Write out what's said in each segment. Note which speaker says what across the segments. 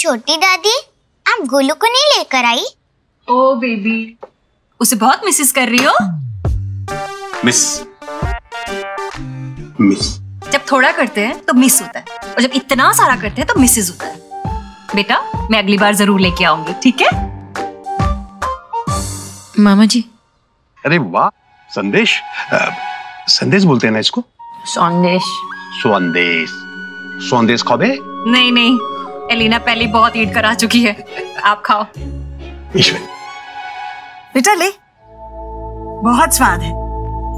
Speaker 1: छोटी दादी, आप गोलू को नहीं लेकर आई?
Speaker 2: ओ बेबी, उसे बहुत मिसेस कर रही हो?
Speaker 3: मिस
Speaker 2: जब थोड़ा करते हैं तो मिस होता है, और जब इतना सारा करते हैं तो मिसेस होता है। बेटा, मैं अगली बार जरूर लेके आऊंगी, ठीक है?
Speaker 4: मामा जी।
Speaker 3: अरे वाह, संदेश। संदेश बोलते हैं ना इसको?
Speaker 4: संदेश।
Speaker 3: संदेश खाबे?
Speaker 2: नहीं नहीं, एलिना पहले बहुत ईट करा चुकी है, आप खाओ।
Speaker 3: ईश्वर
Speaker 5: बेटा ले, बहुत स्वाद है,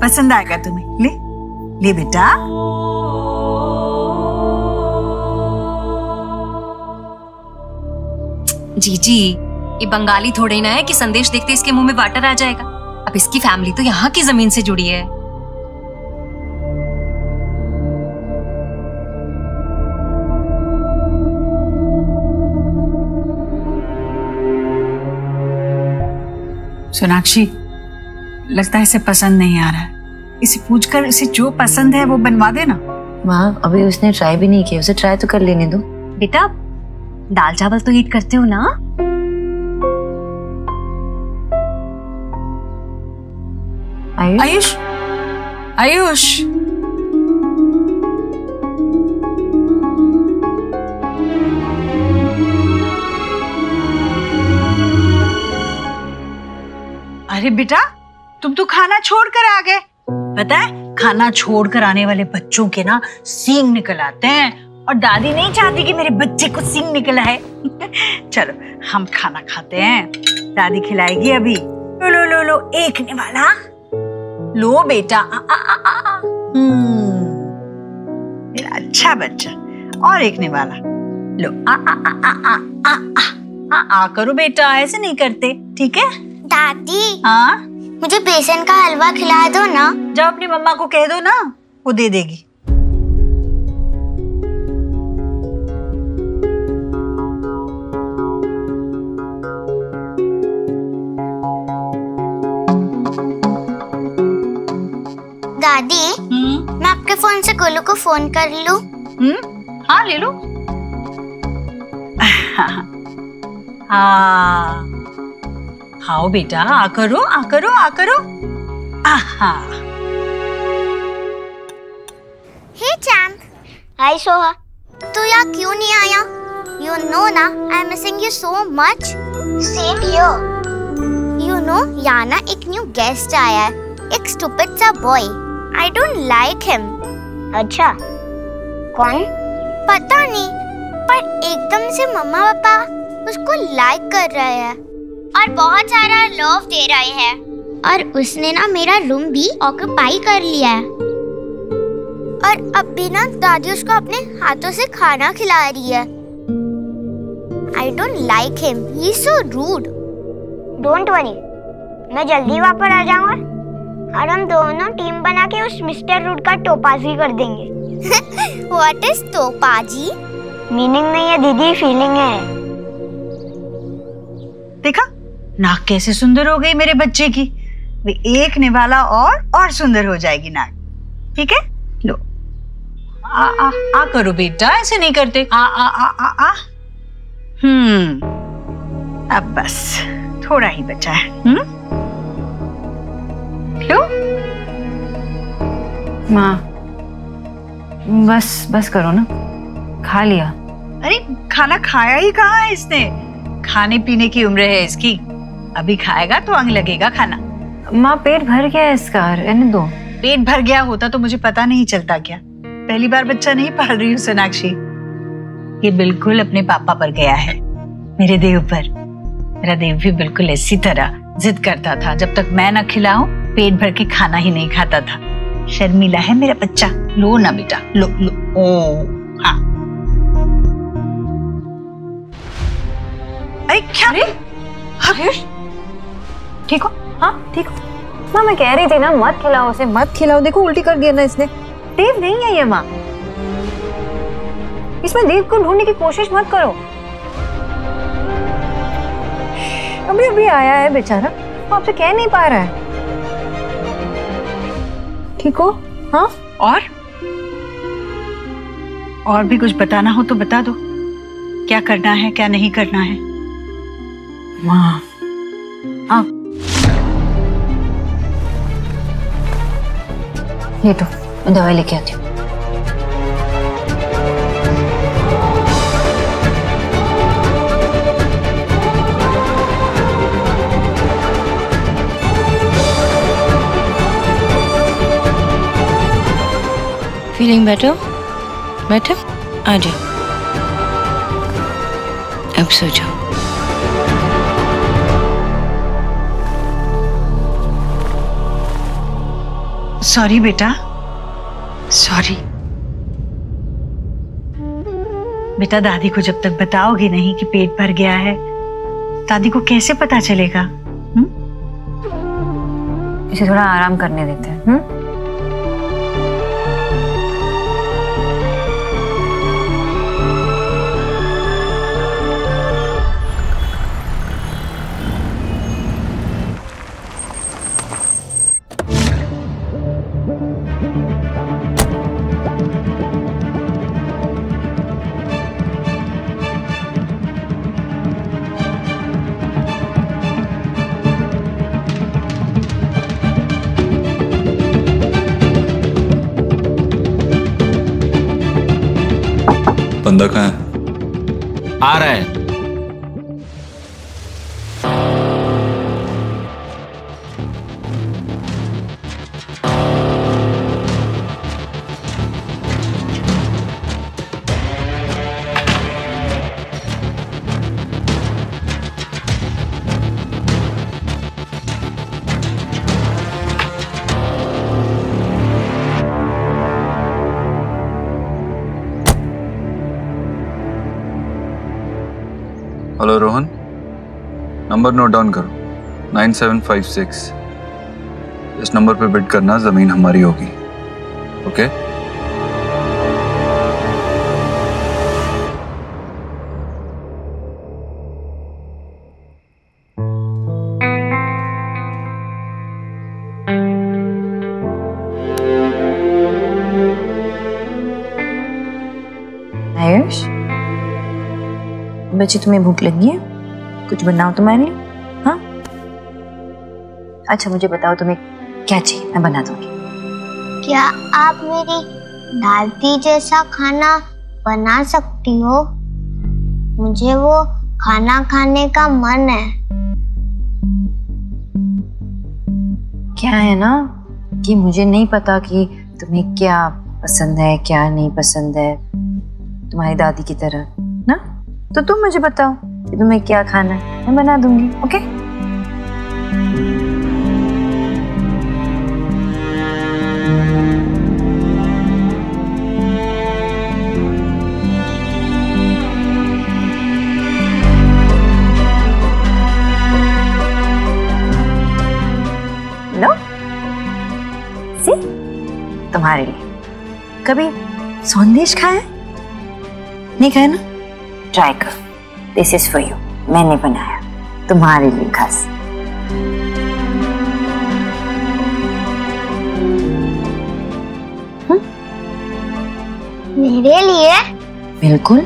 Speaker 5: पसंद आएगा तुम्हें। ले ले बेटा।
Speaker 2: जीजी, ये बंगाली थोड़े ना है कि संदेश देखते इसके मुंह में वाटर आ जाएगा। अब इसकी फैमिली तो यहाँ की जमीन से जुड़ी है।
Speaker 5: सोनाक्षी, लगता है इसे पसंद नहीं आ रहा है। इसे पूछकर इसे जो पसंद है वो बनवा देना।
Speaker 4: माँ, अभी उसने ट्राई भी नहीं किया, उसे ट्राई तो कर लेने दो।
Speaker 2: बेटा, दाल चावल तो ईट करते हो ना?
Speaker 5: आयुष, आयुष, अरे बेटा, तुम तो खाना छोड़कर आ गए। पता है, खाना छोड़कर आने वाले बच्चों के ना सींग निकल आते हैं, और दादी नहीं चाहती कि मेरे बच्चे को सींग निकला है। चलो हम खाना खाते हैं, दादी खिलाएगी अभी। लो लो लो लो, एक ने वाला लो बेटा। मेरा अच्छा बच्चा। और एक ने वाला लो। आ करो बेटा, ऐसे नहीं करते, ठीक है?
Speaker 1: दादी,
Speaker 5: हाँ,
Speaker 1: मुझे बेसन का हलवा खिला दो ना।
Speaker 5: जाओ अपनी मम्मा को कह दो ना, वो दे देगी।
Speaker 1: दादी, मैं आपके फोन से गोलू को फोन कर लूं?
Speaker 5: हाँ ले लो। हाँ आओ बेटा, आ करो आ करो आ करो। आहा।
Speaker 1: हे चैम्प। हाय सोहा। तू यहाँ क्यों नहीं आया? You know ना, I'm missing you so much. Same here. You know, यहाँ ना एक न्यू गेस्ट आया है, एक स्टूपिड सा boy. I don't like him. अच्छा, कौन? पता नहीं, पर एकदम से मम्मा पापा उसको लाइक कर रहे हैं और बहुत सारा लव दे रहे हैं, और उसने ना मेरा रूम भी ऑक्यूपाई कर लिया है, और अब भी ना दादी उसको अपने हाथों से खाना खिला रही है। I don't like him. He's so rude. Don't worry, मैं जल्दी वापस आ जाऊंगा और हम दोनों टीम बना के उस मिस्टर रूड का टोपाजी कर देंगे। What is Topaji? मीनिंग नहीं है दीदी, फीलिंग है।
Speaker 5: देखा, नाक कैसे सुंदर हो गई मेरे बच्चे की। वे एक निवाला और सुंदर हो जाएगी नाक, ठीक है? लो आ करो बेटा, ऐसे नहीं करते। आ। अब बस थोड़ा ही बचा है। लो
Speaker 4: माँ, बस करो ना, खा लिया।
Speaker 5: अरे खाना खाया ही कहाँ है इसने? खाने पीने की उम्र है इसकी, अभी खाएगा तो अंग लगेगा खाना।
Speaker 4: माँ, पेट भर गया है इसका, रहने दो।
Speaker 5: पेट भर गया होता तो मुझे पता नहीं चलता क्या? पहली बार बच्चा नहीं पाल रही हूँ सोनाक्षी। ये बिल्कुल अपने पापा पर गया है, मेरे देव पर। मेरा देव भी बिल्कुल इसी तरह जिद करता था, जब तक मैं न खिलाऊं पेट भर के खाना ही नहीं खाता था। शर्मीला है मेरा बच्चा। लो ना बेटा, लो लो। ओ हाँ। अरे क्या?
Speaker 4: आयुष, ठीक हो? हाँ ठीक हो। माँ, मैं कह रही थी ना, मत खिलाओ उसे, मत खिलाओ। देखो उल्टी कर दिया ना इसने। देव नहीं है ये माँ, इसमें देव को ढूंढने की कोशिश मत करो। अभी अभी आया है बेचारा, वो आपसे कह नहीं पा रहा है। ठीक हो? हाँ।
Speaker 5: और भी कुछ बताना हो तो बता दो। क्या करना है क्या नहीं करना है।
Speaker 4: माँ आओ, ये तो मैं दवाई लेके आती हूँ।
Speaker 6: Feeling better? बेटर? आ जाओ, अब सो जाओ।
Speaker 5: सॉरी बेटा, सॉरी बेटा। दादी को जब तक बताओगी नहीं कि पेट भर गया है, दादी को कैसे पता चलेगा?
Speaker 4: इसे थोड़ा आराम करने देते हैं।
Speaker 7: बंदा कहाँ है?
Speaker 8: आ रहा है।
Speaker 7: Hello Rohan, number note down करो, 9756। इस नंबर पे बिड करना, जमीन हमारी होगी। ओके?
Speaker 4: आयुष, बच्ची तुम्हें भूख लगी है? कुछ बनाओ तुम्हारे लिए। हाँ, अच्छा मुझे बताओ तुम्हें क्या चाहिए, मैं बना दूंगी।
Speaker 1: क्या आप मेरी दादी जैसा खाना बना सकती हो? मुझे वो खाना खाने का मन है।
Speaker 4: क्या है ना कि मुझे नहीं पता कि तुम्हें क्या पसंद है क्या नहीं पसंद है, तुम्हारी दादी की तरह ना। तो तुम मुझे बताओ कि तुम्हें क्या खाना है, मैं बना दूंगी। ओके? लो, सी तुम्हारे लिए। कभी संदेश खाया? नहीं खाया ना? ट्राई करो, दिस इज फॉर यू। मैंने बनाया तुम्हारे लिए खास।
Speaker 1: मेरे लिए?
Speaker 4: बिल्कुल।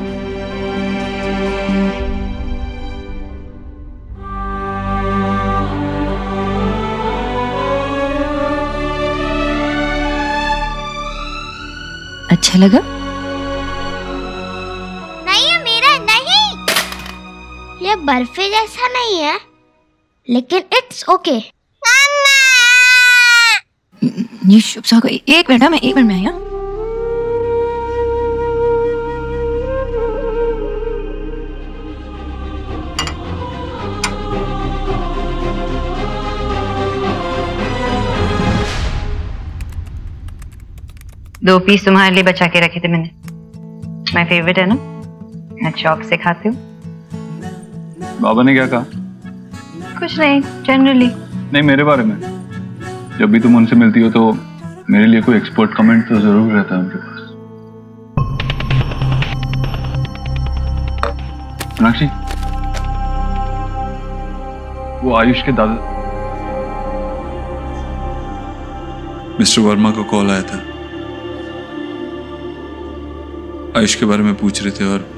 Speaker 6: अच्छा लगा?
Speaker 1: ये बर्फी जैसा नहीं है, लेकिन इट्स ओके।
Speaker 6: ये शुभ सा एक मिनट, मैं 1 मिनट में आया।
Speaker 4: दो पीस तुम्हारे लिए बचा के रखे थे मैंने, माय फेवरेट है ना, मैं शौक से खाती हूँ।
Speaker 7: बाबा ने क्या कहा?
Speaker 4: कुछ नहीं, जनरली।
Speaker 7: नहीं, मेरे बारे में। जब भी तुम उनसे मिलती हो तो मेरे लिए कोई एक्सपर्ट कमेंट तो जरूर रहता है उनके पास। मीनाक्षी, वो आयुष के दादा मिस्टर वर्मा को कॉल आया था, आयुष के बारे में पूछ रहे थे और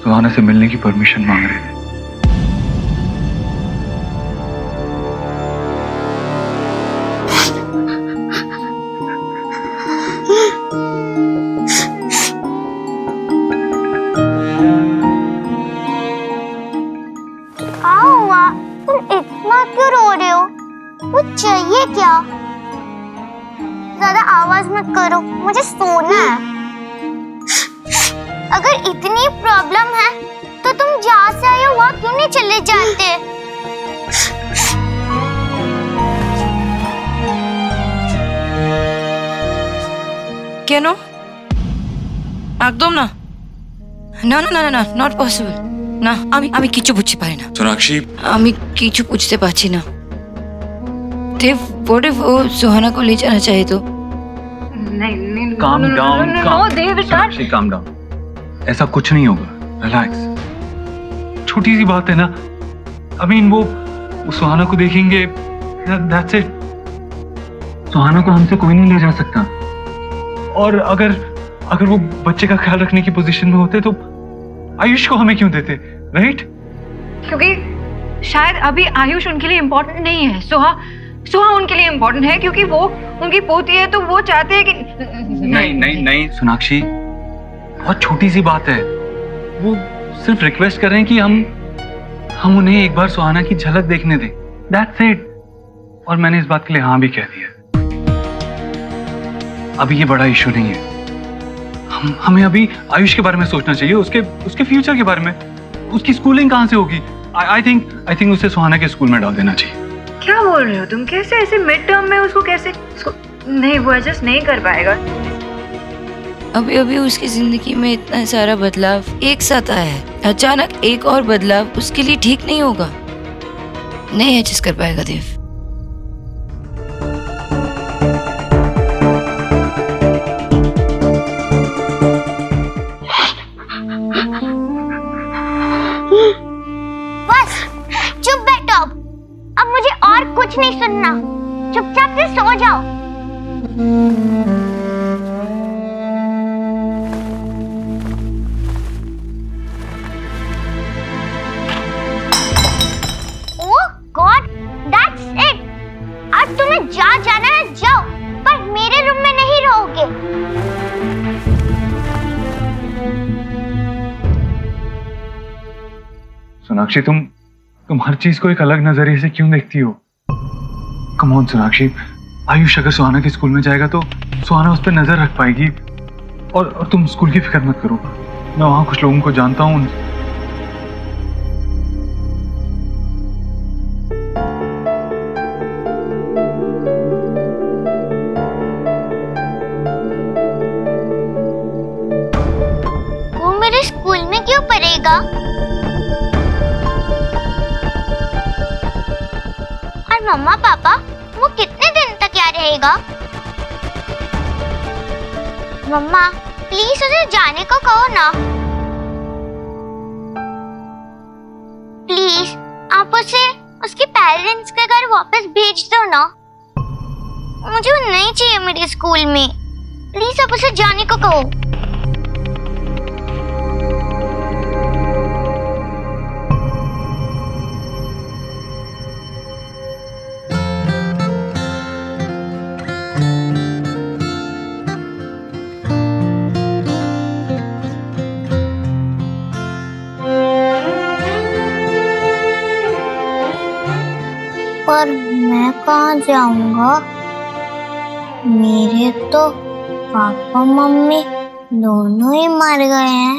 Speaker 7: सुहाना से मिलने की परमिशन मांग रहे थे।
Speaker 1: क्या हुआ? तुम इतना क्यों रो रहे हो? कुछ चाहिए क्या? ज्यादा आवाज मत करो, मुझे सोना है। अगर इतनी प्रॉब्लम है तो तुम जहाँ से आए हो वहाँ क्यों नहीं चले जाते?
Speaker 6: কেন? একদম না, না না না না, নট পসিবল। না, আমি কিছু বুঝতে পারি না।
Speaker 7: सोनाक्षी,
Speaker 6: আমি কিছু বুঝতে পারছি না। देव, व्हाट इफ वो सुहाना को ले जाना चाहे तो?
Speaker 7: calm down, Sonakshi calm down। ऐसा कुछ नहीं होगा, रिलैक्स। छोटी सी बात है ना। I mean, वो सुहाना को देखेंगे, that's it। सुहाना को हमसे कोई नहीं ले जा सकता। और अगर वो बच्चे का ख्याल रखने की पोजीशन में होते तो आयुष को हमें क्यों देते, राइट?
Speaker 4: क्योंकि शायद अभी आयुष उनके लिए इम्पोर्टेंट नहीं है। सुहा उनके लिए इम्पोर्टेंट है क्योंकि वो उनकी पोती है, तो वो चाहते हैं कि
Speaker 7: नहीं सोनाक्षी, बहुत छोटी सी बात है। वो सिर्फ रिक्वेस्ट कर रहे हैं कि हम उन्हें एक बार सुहाना की झलक देखने दें, दैट्स इट। और मैंने इस बात के लिए हाँ भी कह दिया। अभी ये बड़ा इशू नहीं है। हमें अभी आयुष के बारे में सोचना चाहिए, उसके फ्यूचर के बारे में। उसकी स्कूलिंग कहाँ से होगी? आई थिंक उसे सुहाना के स्कूल में डाल देना चाहिए।
Speaker 4: क्या बोल रहे हो तुम? कैसे ऐसे मिड टर्म में उसको कैसे? नहीं, वो एडजस्ट नहीं कर पाएगा।
Speaker 6: अभी अभी उसकी जिंदगी में इतना सारा बदलाव एक साथ आया है, अचानक एक और बदलाव उसके लिए ठीक नहीं होगा। नहीं एडजस्ट कर पाएगा देव।
Speaker 1: बस चुप बैठो, अब मुझे और कुछ नहीं सुनना। चुपचाप से सो जाओ। ओह गॉड, दैट्स इट। आज तुम्हें जहाँ जाना है जाओ, पर मेरे रूम में नहीं रहोगे।
Speaker 7: सोनाक्षी, तुम हर चीज को एक अलग नजरिए से क्यों देखती हो? कम ऑन सोनाक्षी, आयुष अगर सुहाना के स्कूल में जाएगा तो सुहाना उस पर नजर रख पाएगी। और तुम स्कूल की फिक्र मत करो, मैं वहां कुछ लोगों को जानता हूँ।
Speaker 1: वो मेरे स्कूल में क्यों पढ़ेगा? और मम्मा पापा, वो कितने दिन तक यहाँ रहेगा? मम्मा प्लीज उसे जाने को कहो ना। प्लीज आप उसे उसके पेरेंट्स के घर वापस भेज दो ना। मुझे वो नहीं चाहिए मेरे स्कूल में। प्लीज आप उसे जाने को कहो। पर मैं कहाँ जाऊंगा? मेरे तो पापा मम्मी दोनों ही मर गए हैं।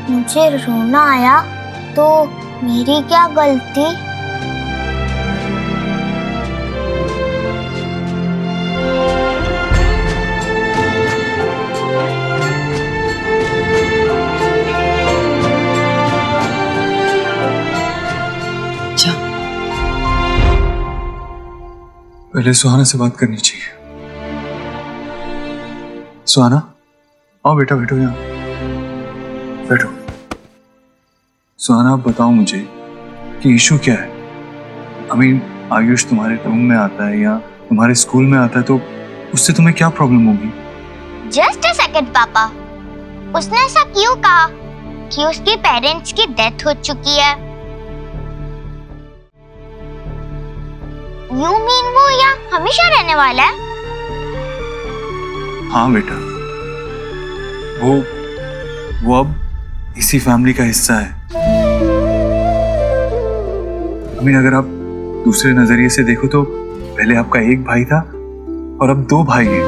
Speaker 1: मुझे रोना आया तो मेरी क्या गलती?
Speaker 7: पहले सुहाना से बात करनी चाहिए। सुहाना, आओ बेटा, बैठो यहाँ, बैठो। सुहाना, आप बताओ मुझे कि इशू क्या है? आयुष तुम्हारे रूम में आता है या तुम्हारे स्कूल में आता है तो उससे तुम्हें क्या प्रॉब्लम होगी?
Speaker 1: जस्ट अ सेकंड पापा, उसने ऐसा क्यों कहा कि उसके पेरेंट्स की डेथ हो चुकी है? You mean वो यहाँ हमेशा रहने वाला है?
Speaker 7: हाँ बेटा, वो अब इसी फैमिली का हिस्सा है। अगर आप दूसरे नजरिए से देखो तो पहले आपका एक भाई था और अब 2 भाई हैं।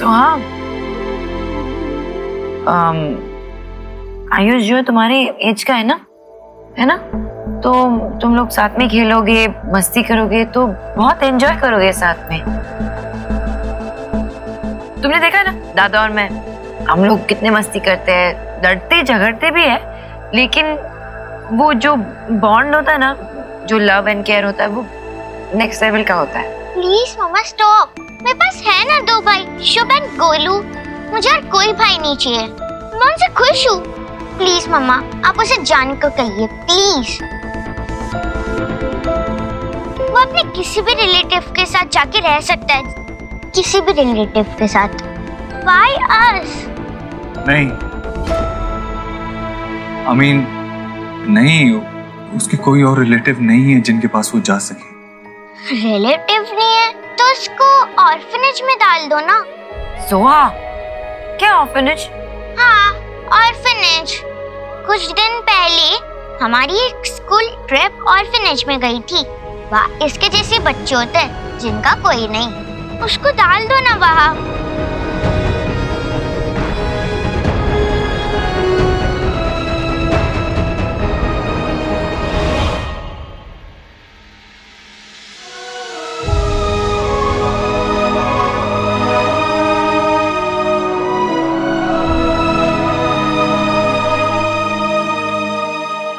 Speaker 4: हाँ, आयुष जो तुम्हारे एज का है ना, तो तुम लोग साथ में खेलोगे, मस्ती करोगे तो बहुत एंजॉय करोगे साथ में। तुमने देखा है ना, दादा और मैं, हम लोग कितने मस्ती करते हैं, लड़ते झगड़ते भी है, लेकिन वो जो बॉन्ड होता है ना, जो लव एंड केयर होता है, वो नेक्स्ट लेवल का होता है।
Speaker 1: प्लीज मम्मा स्टॉप, मेरे पास है ना 2 भाई, शुभ एंड गोलू। मुझे और कोई भाई नहीं चाहिए, मैं उनसे खुश हूँ। प्लीज मम्मा, आप उसे जाने को कहिए प्लीज। वो अपने किसी भी रिलेटिव के साथ जाके रह सकता है, किसी भी रिलेटिव के साथ। Why us?
Speaker 7: नहीं, नहीं, उसके कोई और रिलेटिव नहीं है जिनके पास वो जा सके।
Speaker 1: रिलेटिव नहीं है तो उसको ऑर्फनेज में डाल दो ना।
Speaker 4: सोहा, क्या ऑर्फनेज?
Speaker 1: हाँ, ऑर्फनेज। कुछ दिन पहले हमारी एक स्कूल ट्रिप ऑर्फनेज में गई थी। वहाँ इसके जैसे बच्चे होते हैं जिनका कोई नहीं, उसको डाल दो ना वहाँ।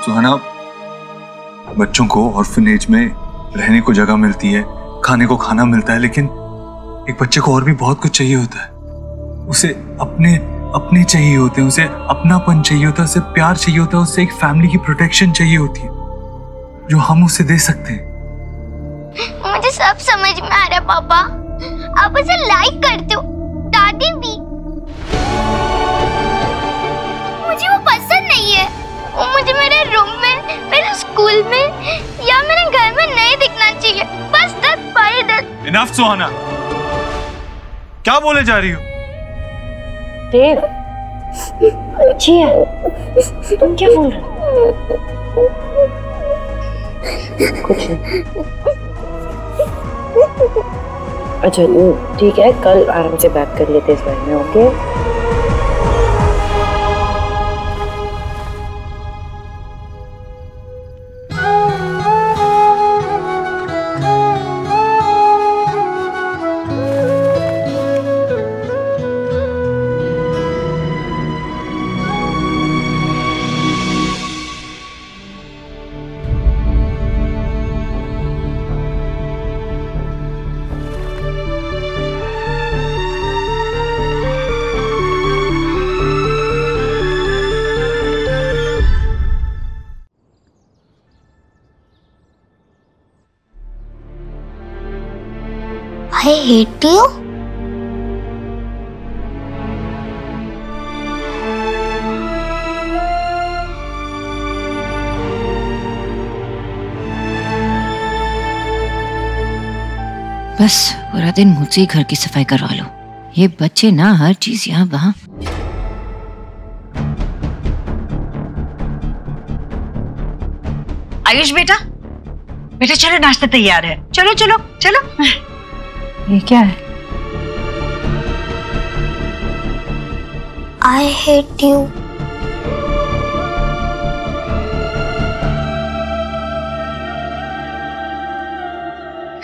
Speaker 7: सुहाना, बच्चों को ऑर्फनेज में रहने को जगह मिलती है, खाने को खाना मिलता है, लेकिन एक बच्चे को और भी बहुत कुछ चाहिए होता है। उसे अपने चाहिए होते हैं, उसे अपनापन चाहिए होता है, उसे प्यार चाहिए होता है, उसे एक फैमिली की प्रोटेक्शन चाहिए होती है जो हम उसे दे सकते हैं।
Speaker 1: मुझे सब समझ में आ रहा है पापा, आप उसे लाइक करते हो, दादी भी। मुझे वो पसंद नहीं है, वो मुझे मेरे रूम में, मेरे स्कूल में या मेरे घर में नहीं दिखना चाहिए। बस that's
Speaker 7: इनफ सुहाना, क्या बोले जा रही हो?
Speaker 4: देव, अच्छी है, तुम क्या बोल रहे हो? कुछ नहीं। अच्छा ठीक है, कल आराम से बात कर लेते इस बारे में, ओके?
Speaker 1: I hate you?
Speaker 6: बस पूरा दिन मुझसे ही घर की सफाई करवा लो। ये बच्चे ना हर चीज यहाँ वहाँ।
Speaker 5: आयुष बेटा, चलो नाश्ता तैयार है, चलो चलो चलो।
Speaker 4: ये क्या है?
Speaker 1: I hate you.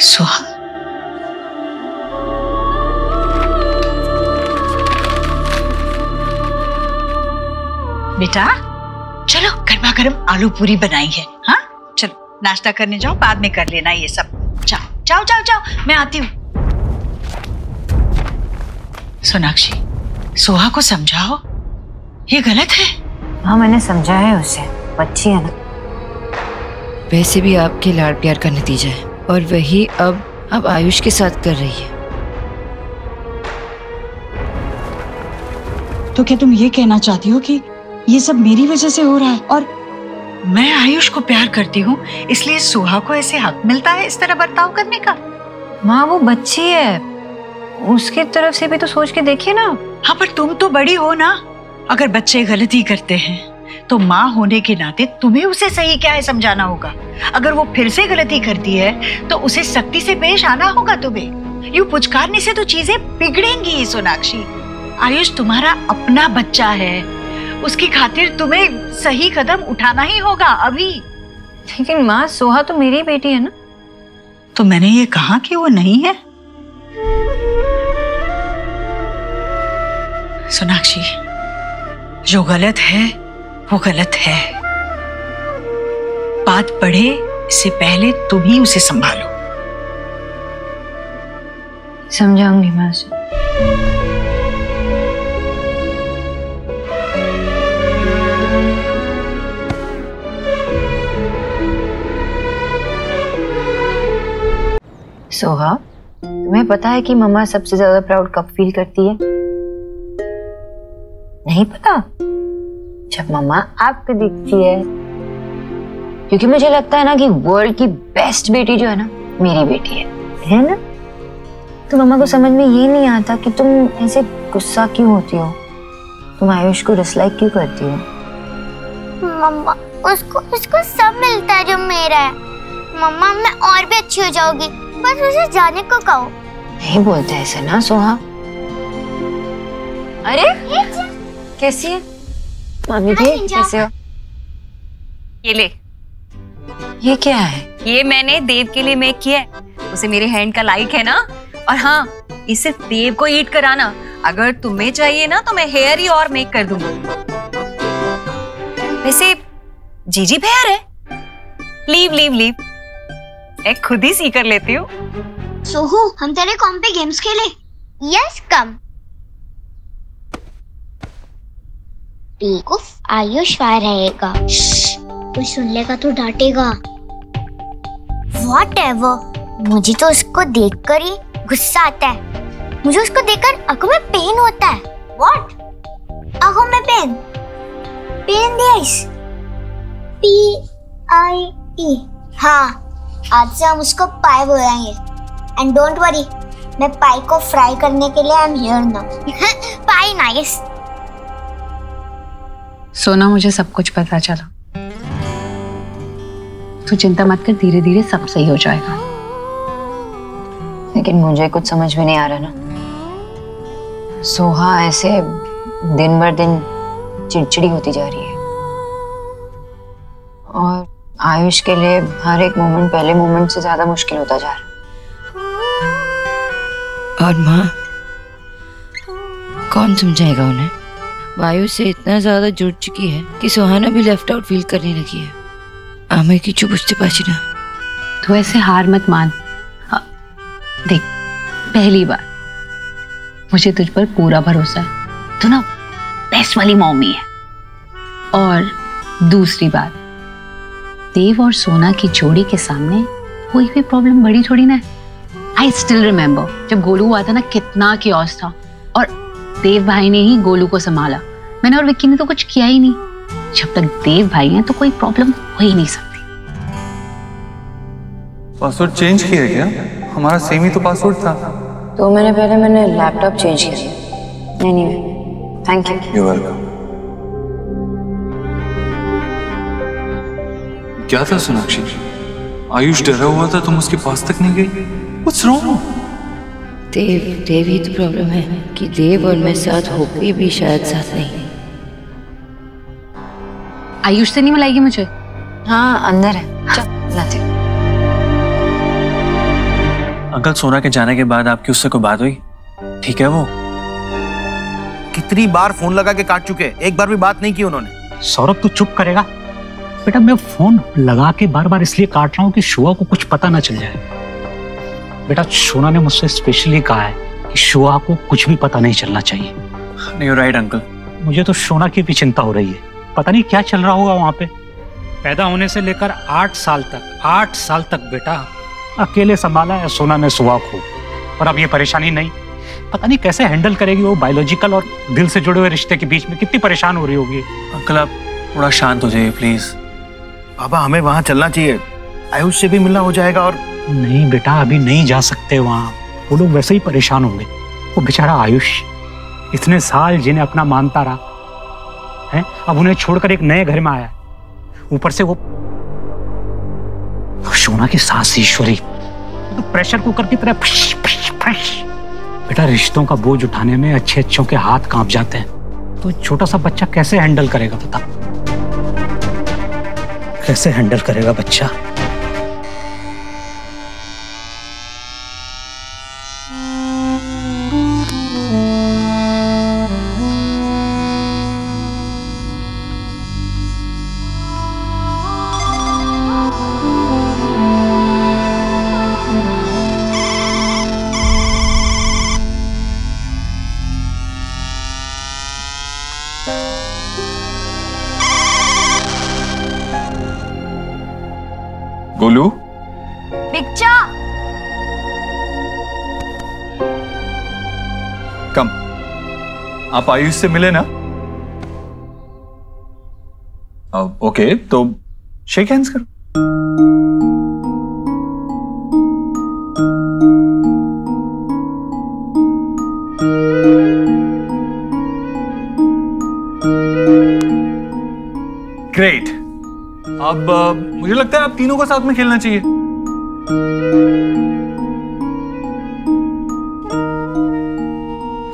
Speaker 5: सुहा, बेटा चलो, गर्मा गर्म आलू पूरी बनाई है। हाँ चलो नाश्ता करने जाओ, बाद में कर लेना ये सब। जाओ जाओ जाओ जाओ, मैं आती हूँ। सोनाक्षी, सोहा को समझाओ, ये गलत है।
Speaker 4: हाँ मैंने समझा है उसे, बच्ची है ना।
Speaker 6: वैसे भी आपके लाड प्यार का नतीजा है, और वही अब आयुष के साथ कर रही है।
Speaker 5: तो क्या तुम ये कहना चाहती हो कि ये सब मेरी वजह से हो रहा है, और मैं आयुष को प्यार करती हूँ इसलिए सोहा को ऐसे हक मिलता है इस तरह बर्ताव करने का?
Speaker 4: माँ वो बच्ची है, उसकी तरफ से भी तो सोच के देखिए ना।
Speaker 5: हाँ पर तुम तो बड़ी हो ना। अगर बच्चे गलती करते हैं तो माँ होने के नाते तुम्हें उसे सही क्या है समझाना होगा। अगर वो फिर से गलती करती है तो उसे सख्ती से पेश आना होगा तुम्हें। यूं पुचकारने से तो चीजें बिगड़ेंगी सोनाक्षी। आयुष तुम्हारा अपना बच्चा है, उसकी खातिर तुम्हें सही कदम उठाना ही होगा अभी।
Speaker 4: लेकिन माँ सोहा तो मेरी बेटी है ना।
Speaker 5: तो मैंने ये कहा कि वो नहीं है? सोनाक्षी, जो गलत है वो गलत है। बात बढ़े इससे पहले तुम ही उसे संभालो।
Speaker 4: समझाऊंगी मैं उसे। सोहा, तुम्हें पता है कि मम्मा सबसे ज्यादा प्राउड कब फील करती है? नहीं पता? जब मम्मा आपको दिखती है। क्योंकि मुझे लगता है ना कि वर्ल्ड की बेस्ट बेटी जो है ना, मेरी बेटी है ना? तो मम्मा को समझ में ये नहीं आता कि तुम ऐसे गुस्सा क्यों होती हो, तुम आयुष को डिसलाइक क्यों करती हो?
Speaker 1: मम्मा उसको सब मिलता है जो मेरा है। मम्मा मैं और भी अच्छी हो जाऊंगी, बस उसे जाने को कहो।
Speaker 4: नहीं बोलते ऐसे ना सोहा। अरे कैसी है मामी जी, कैसे हो?
Speaker 2: ये ले,
Speaker 4: ये क्या है?
Speaker 2: ये मैंने देव के लिए मेक किया है। उसे मेरे हैंड का लाइक है ना। और हाँ, इसे देव को ईट कराना। अगर तुम्हें चाहिए ना तो मैं हेयर ही और मेक कर दूंगी। वैसे जीजी फेयर है। लीव लीव लीव, मैं खुद ही सी कर लेती हूँ।
Speaker 1: सोहू, हम तेरे कॉम पे गेम्स खेले? Yes come. बेवकूफ, आयुष वहाँ रहेगा। कोई सुन लेगा तो डांटेगा। Whatever, मुझे तो उसको देखकर ही गुस्सा आता है। मुझे उसको देखकर आंखों में पेन होता है। What? आंखों में पेन? Pen this? P-I-E। हाँ, आज से हम उसको पाई बोलेंगे। एंड डोंट वरी, मैं पाई को फ्राई करने के लिए I am here now. Pi nice.
Speaker 8: सोना, मुझे सब कुछ पता चला। तू चिंता मत कर, धीरे धीरे सब सही हो जाएगा।
Speaker 4: लेकिन मुझे कुछ समझ में नहीं आ रहा ना। सोहा ऐसे दिन भर दिन चिड़चिड़ी होती जा रही है, और आयुष के लिए हर एक मोमेंट पहले मोमेंट से ज्यादा मुश्किल होता जा रहा है।
Speaker 6: और माँ, कौन समझाएगा उन्हें? वायु से इतना ज्यादा जुड़ चुकी है कि सुहाना भी लेफ्ट आउट फील करने लगी है। आमे की चुप बुझते पाची ना।
Speaker 8: तू ऐसे हार मत मान। देख, पहली बार मुझे तुझ पर पूरा भरोसा है। तू ना बेस्ट वाली मम्मी है। और दूसरी बात, देव और सोना की जोड़ी के सामने कोई भी प्रॉब्लम बड़ी थोड़ी ना है। आई स्टिल रिमेम्बर जब गोलू हुआ था ना, कितना कियोस था, और देव भाई ने ही गोलू को संभाला। मैंने और विक्की ने तो कुछ किया ही नहीं। जब तक देव भाई हैं तो कोई प्रॉब्लम हो ही नहीं सकती।
Speaker 7: पासवर्ड चेंज किया है क्या? हमारा सेम ही तो पासवर्ड था।
Speaker 4: तो मैंने लैपटॉप चेंज किया। नहीं, थैंक यू।
Speaker 7: You welcome. क्या था सोनाक्षी? आयुष डरा हुआ था, तुम उसके पास तक नहीं गई? What's wrong?
Speaker 6: देव ही तो प्रॉब्लम है कि देव और मैं साथ होके भी शायद साथ नहीं।
Speaker 8: आयुष से नहीं मिलाएगी मुझे?
Speaker 4: हाँ, अंदर है। चल लाते।
Speaker 9: अंकल, सोना के जाने के बाद आपकी उससे कोई बात हुई? ठीक है वो?
Speaker 10: कितनी बार फोन लगा के काट चुके, एक बार भी बात नहीं की उन्होंने।
Speaker 11: सौरभ, तू चुप करेगा? बेटा, मैं फोन लगा के बार बार इसलिए काट रहा हूँ कि शुआ को कुछ पता ना चल जाए। बेटा, सोना ने मुझसे स्पेशली कहा है कि शुआ को कुछ भी पता नहीं चलना चाहिए।
Speaker 9: नहीं राइट अंकल।
Speaker 11: मुझे तो सोना की भी चिंता हो रही है, पता नहीं क्या चल रहा होगा वहां पे। पैदा होने से लेकर 8 साल तक बेटा अकेले संभाला है सोना ने शुआ को, और अब ये परेशानी नहीं, पता नहीं कैसे हैंडल करेगी वो बायोलॉजिकल और दिल से जुड़े हुए रिश्ते के बीच में, कितनी परेशान हो रही होगी।
Speaker 9: अंकल आप थोड़ा शांत हो जाइए प्लीज।
Speaker 10: पापा हमें वहां चलना चाहिए, आयुष से भी मिलना हो जाएगा। और
Speaker 11: नहीं बेटा अभी नहीं जा सकते वहां, वो लोग वैसे ही परेशान होंगे। वो बेचारा आयुष इतने साल जिन्हें अपना मानता रहा है, अब उन्हें छोड़कर एक नए घर में आया, ऊपर से वो सोना की सास ईश्वरी तो प्रेशर कुकर की तरह फश फश फश। बेटा रिश्तों का बोझ उठाने में अच्छों के हाथ कांप जाते हैं, तो छोटा सा बच्चा कैसे हैंडल करेगा, बता कैसे हैंडल करेगा बच्चा।
Speaker 7: गोलू
Speaker 1: बिच्चा
Speaker 7: कम, आप आयुष से मिले ना? ओके तो शेक हैंड्स करो। ग्रेट। अब मुझे लगता है आप तीनों को साथ में खेलना चाहिए।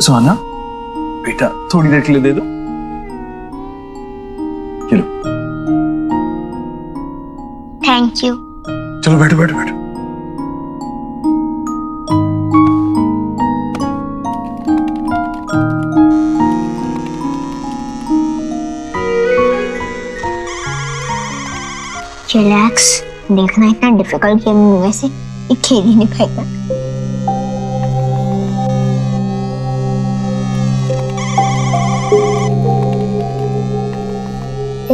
Speaker 7: सुहाना बेटा थोड़ी देर के लिए दे दो। चलो
Speaker 1: थैंक यू।
Speaker 7: चलो बैठो बैठो बैठो।
Speaker 1: रिलैक्स, देखना इतना डिफिकल्ट गेम में से ये खेल ही नहीं पाएगा।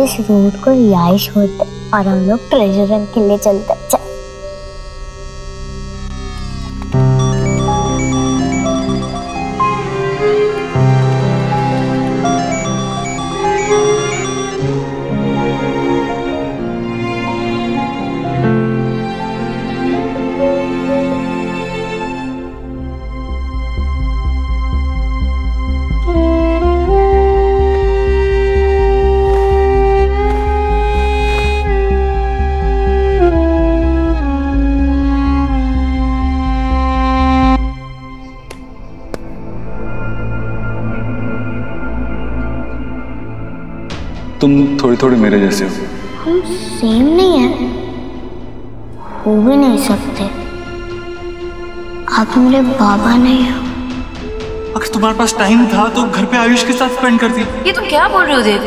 Speaker 1: इस रोड को रिहाइश होते और हम लोग ट्रेजर रन के लिए चलते। चल
Speaker 7: तुम थोड़ी थोड़ी मेरे जैसे हो।
Speaker 1: हम सेम नहीं है, हो भी नहीं सकते। आप मेरे बाबा नहीं हो।
Speaker 9: अगर तुम्हारे पास टाइम था तो घर पे आयुष के साथ स्पेंड करती।
Speaker 6: ये तुम क्या बोल रहे हो देव?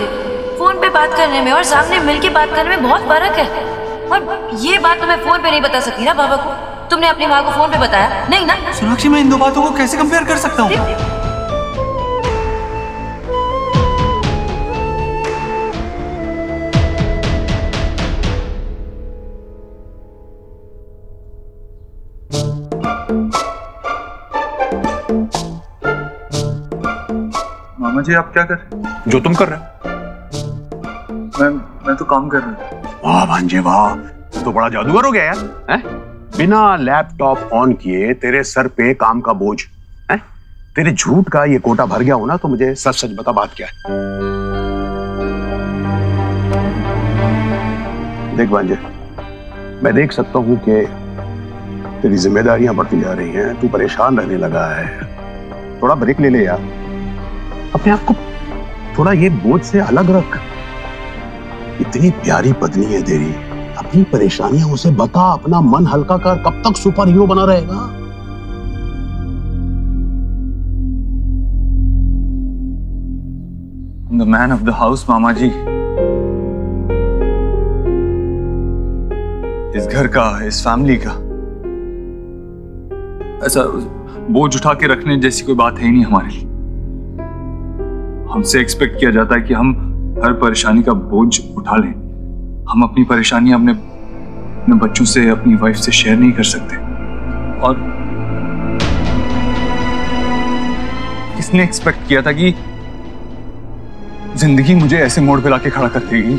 Speaker 6: फोन पे बात करने में और सामने मिलके बात करने में बहुत फर्क है। और ये बात तुम्हें फोन पे नहीं बता सकती ना बाबा को? तुमने अपनी माँ को फोन पे बताया नहीं ना?
Speaker 9: सोनाक्षी मैं इन दो बातों को कैसे कंपेयर कर सकता हूँ?
Speaker 7: मामा जी आप क्या कर रहे हैं?
Speaker 3: जो तुम कर रहे हो।
Speaker 7: मैं तो काम कर रहा हूँ।
Speaker 3: वाह भांजे वाह, तो बड़ा जादूगर हो गया यार। हैं? बिना लैपटॉप ऑन किए तेरे सर पे काम का बोझ है। तेरे झूठ का ये कोटा भर गया हो ना, तो मुझे सच सच बता बात क्या है। देख भांजे, मैं देख सकता हूं कि तेरी जिम्मेदारियां बढ़ती जा रही हैं, तू परेशान रहने लगा है। थोड़ा ब्रेक ले ले यार, अपने आप को थोड़ा ये बोझ से अलग रख। इतनी प्यारी पत्नी है तेरी, अपनी परेशानियां उसे बता, अपना मन हल्का कर। कब तक सुपर हीरो बना रहेगा?
Speaker 7: The man of the house मामा जी। इस घर का, इस फैमिली का। ऐसा बोझ उठा के रखने जैसी कोई बात है ही नहीं हमारे लिए। हमसे एक्सपेक्ट किया जाता है कि हम हर परेशानी का बोझ उठा लें। हम अपनी परेशानियां अपने बच्चों से, अपनी वाइफ से शेयर नहीं कर सकते। और किसने एक्सपेक्ट किया था कि जिंदगी मुझे ऐसे मोड़ पे लाके खड़ा कर देगी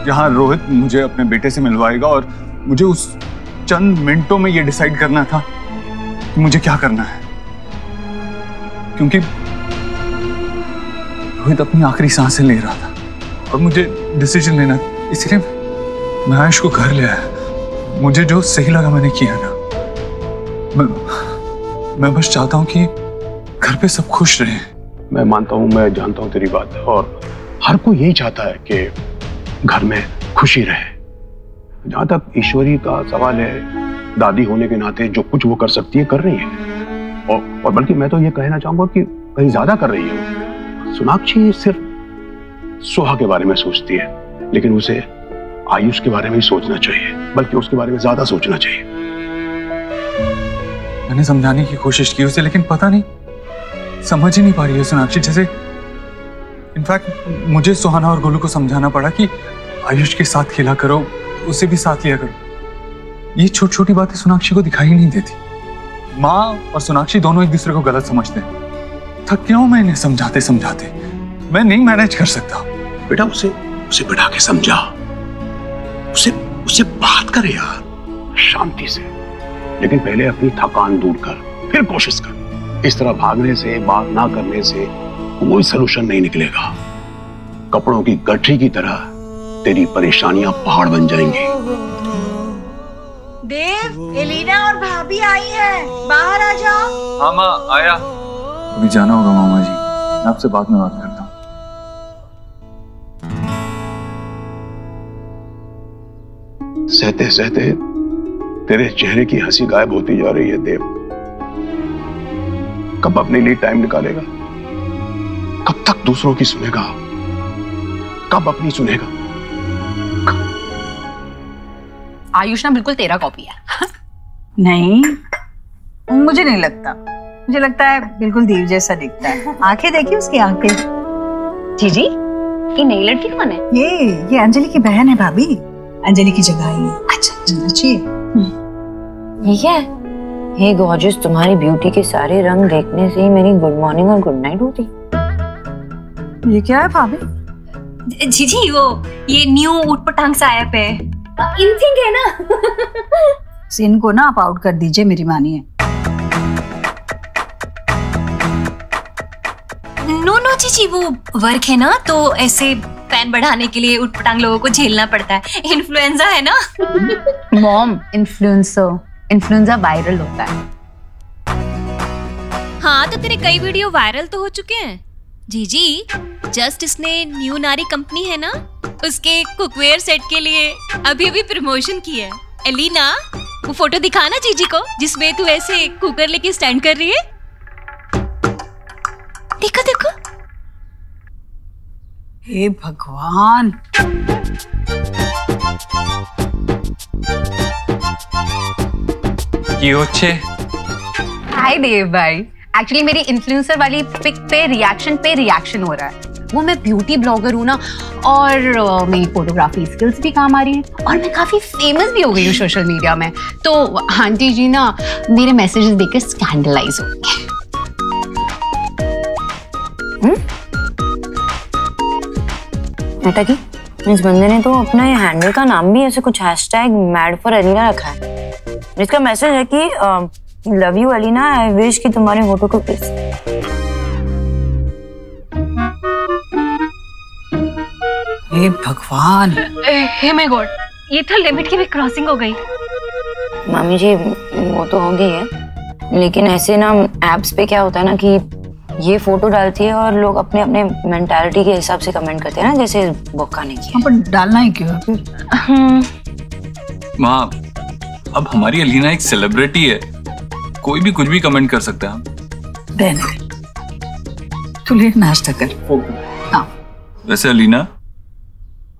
Speaker 7: जहां रोहित मुझे अपने बेटे से मिलवाएगा और मुझे उस चंद मिनटों में ये डिसाइड करना था कि मुझे क्या करना है। क्योंकि रोहित अपनी आखिरी सांसें ले रहा था और मुझे डिसीजन लेना, इसलिए मैं आयुष को घर ले आया। मुझे जो सही लगा मैंने किया ना। मैं बस चाहता हूं कि घर पे सब खुश रहे।
Speaker 3: मैं मानता हूं, मैं जानता हूं तेरी बात, और हर कोई यही चाहता है कि घर में खुशी रहे। जहां तक ईश्वरी का सवाल है, दादी होने के नाते जो कुछ वो कर सकती है कर रही है, और बल्कि मैं तो ये कहना चाहूंगा कि कहीं ज्यादा कर रही है। सोनाक्षी सिर्फ सुहा के बारे में सोचती है, लेकिन उसे आयुष के बारे में भी सोचना चाहिए, बल्कि उसके बारे में ज्यादा सोचना चाहिए।
Speaker 7: मैंने समझाने की कोशिश की उसे, लेकिन पता नहीं समझ ही नहीं पा रही है सोनाक्षी। जैसे इनफैक्ट मुझे सुहाना और गोलू को समझाना पड़ा कि आयुष के साथ खेला करो, उसे भी साथ लिया करो। ये छोटी छोटी बातें सोनाक्षी को दिखाई नहीं देती। माँ और सोनाक्षी दोनों एक दूसरे को गलत समझते हैं। थक गया हूं मैं इन्हें समझाते समझाते। मैं नहीं मैनेज कर सकता।
Speaker 3: बेटा उसे बिठा के समझा, उसे बात करे यार शांति से, लेकिन पहले अपनी थकान दूर कर, फिर कोशिश कर। इस तरह भागने से, बात ना करने से कोई सलूशन नहीं निकलेगा। कपड़ों की गठरी की तरह तेरी परेशानियां पहाड़ बन जाएंगी।
Speaker 5: देव, एलिना और भाभी आई हैं, बाहर आ जाओ।
Speaker 7: हाँ माँ आया। अभी जाना होगा मामा जी, मैं आपसे बाद में बात करता हूँ।
Speaker 3: सहते सहते तेरे चेहरे की हंसी गायब होती जा रही है देव। कब अपने लिए टाइम निकालेगा? कब तक दूसरों की सुनेगा? कब अपनी सुनेगा?
Speaker 8: आयुष ना बिल्कुल तेरा कॉपी है।
Speaker 5: नहीं, मुझे नहीं लगता। मुझे लगता है बिल्कुल देव जैसा दिखता है। आंखें देखिए उसकी आंखें।
Speaker 8: जीजी, ये नई लड़की कौन है?
Speaker 5: ये अंजलि की बहन है भाभी। अंजलि की जगह आई है। अच्छा चाहिए।
Speaker 4: ये क्या है? हे गॉर्जियस, तुम्हारी ब्यूटी के सारे रंग देखने से ही मेरी गुड मॉर्निंग और गुड नाइट होती।
Speaker 5: ये क्या है भाभी?
Speaker 2: जीजी वो ये न्यू ऊटपटांग सा ऐप है, इनथिंग है ना।
Speaker 5: सीन को ना आप आउट कर दीजिए, मेरी मानिए।
Speaker 2: नो जीजी, वो वर्क है ना, तो ऐसे फैन बढ़ाने के लिए ऊटपटांग लोगों को झेलना पड़ता है। इन्फ्लुएंजा है ना।
Speaker 8: मॉम, इन्फ्लुएंजा वायरल होता है।
Speaker 2: हाँ तो तेरे कई वीडियो वायरल तो हो चुके हैं जीजी। जस्ट इसने न्यू नारी कंपनी है ना, उसके कुकवेयर सेट के लिए अभी अभी प्रमोशन की है। एलिना, वो फोटो दिखाना जीजी को जिसमें तू ऐसे कुकर लेके स्टैंड कर रही है। देखो देखो।
Speaker 5: हे भगवान।
Speaker 8: हाय देव भाई, एक्चुअली मेरी इन्फ्लुएंसर वाली पिक पे रिएक्शन हो रहा है। वो मैं ब्यूटी ब्लॉगर हूँ ना, और मेरी फोटोग्राफी स्किल्स भी काम आ रही है, और मैं काफी फेमस भी हो गई हूँ सोशल मीडिया में। तो आंटी जी ना मेरे मैसेजेस देखकर स्कैंडलाइज हो गए।
Speaker 4: बेटा की इस बंदे ने तो अपना ये हैंडल का नाम भी ऐसे कुछ #MadForElina रखा है, जिसका मैसेज है कि love you Elina, I wish कि तुम्हारे होठों को किस।
Speaker 5: हे भगवान।
Speaker 2: हे माय गॉड, ये तो लिमिट की भी क्रॉसिंग हो गई।
Speaker 4: मामी जी वो तो हो गई है, लेकिन ऐसे ना एप्स पे क्या होता है ना कि ये फोटो डालती है और लोग अपने अपने मेंटालिटी के हिसाब से कमेंट करते हैं ना, जैसे बोका ने किया।
Speaker 5: पर डालना ही क्यों फिर?
Speaker 7: माँ, अब हमारी एलिना एक सेलिब्रिटी है, कोई भी कुछ भी कमेंट कर सकता है।
Speaker 5: तू ले नाश्ता कर। हाँ।
Speaker 7: वैसे एलिना,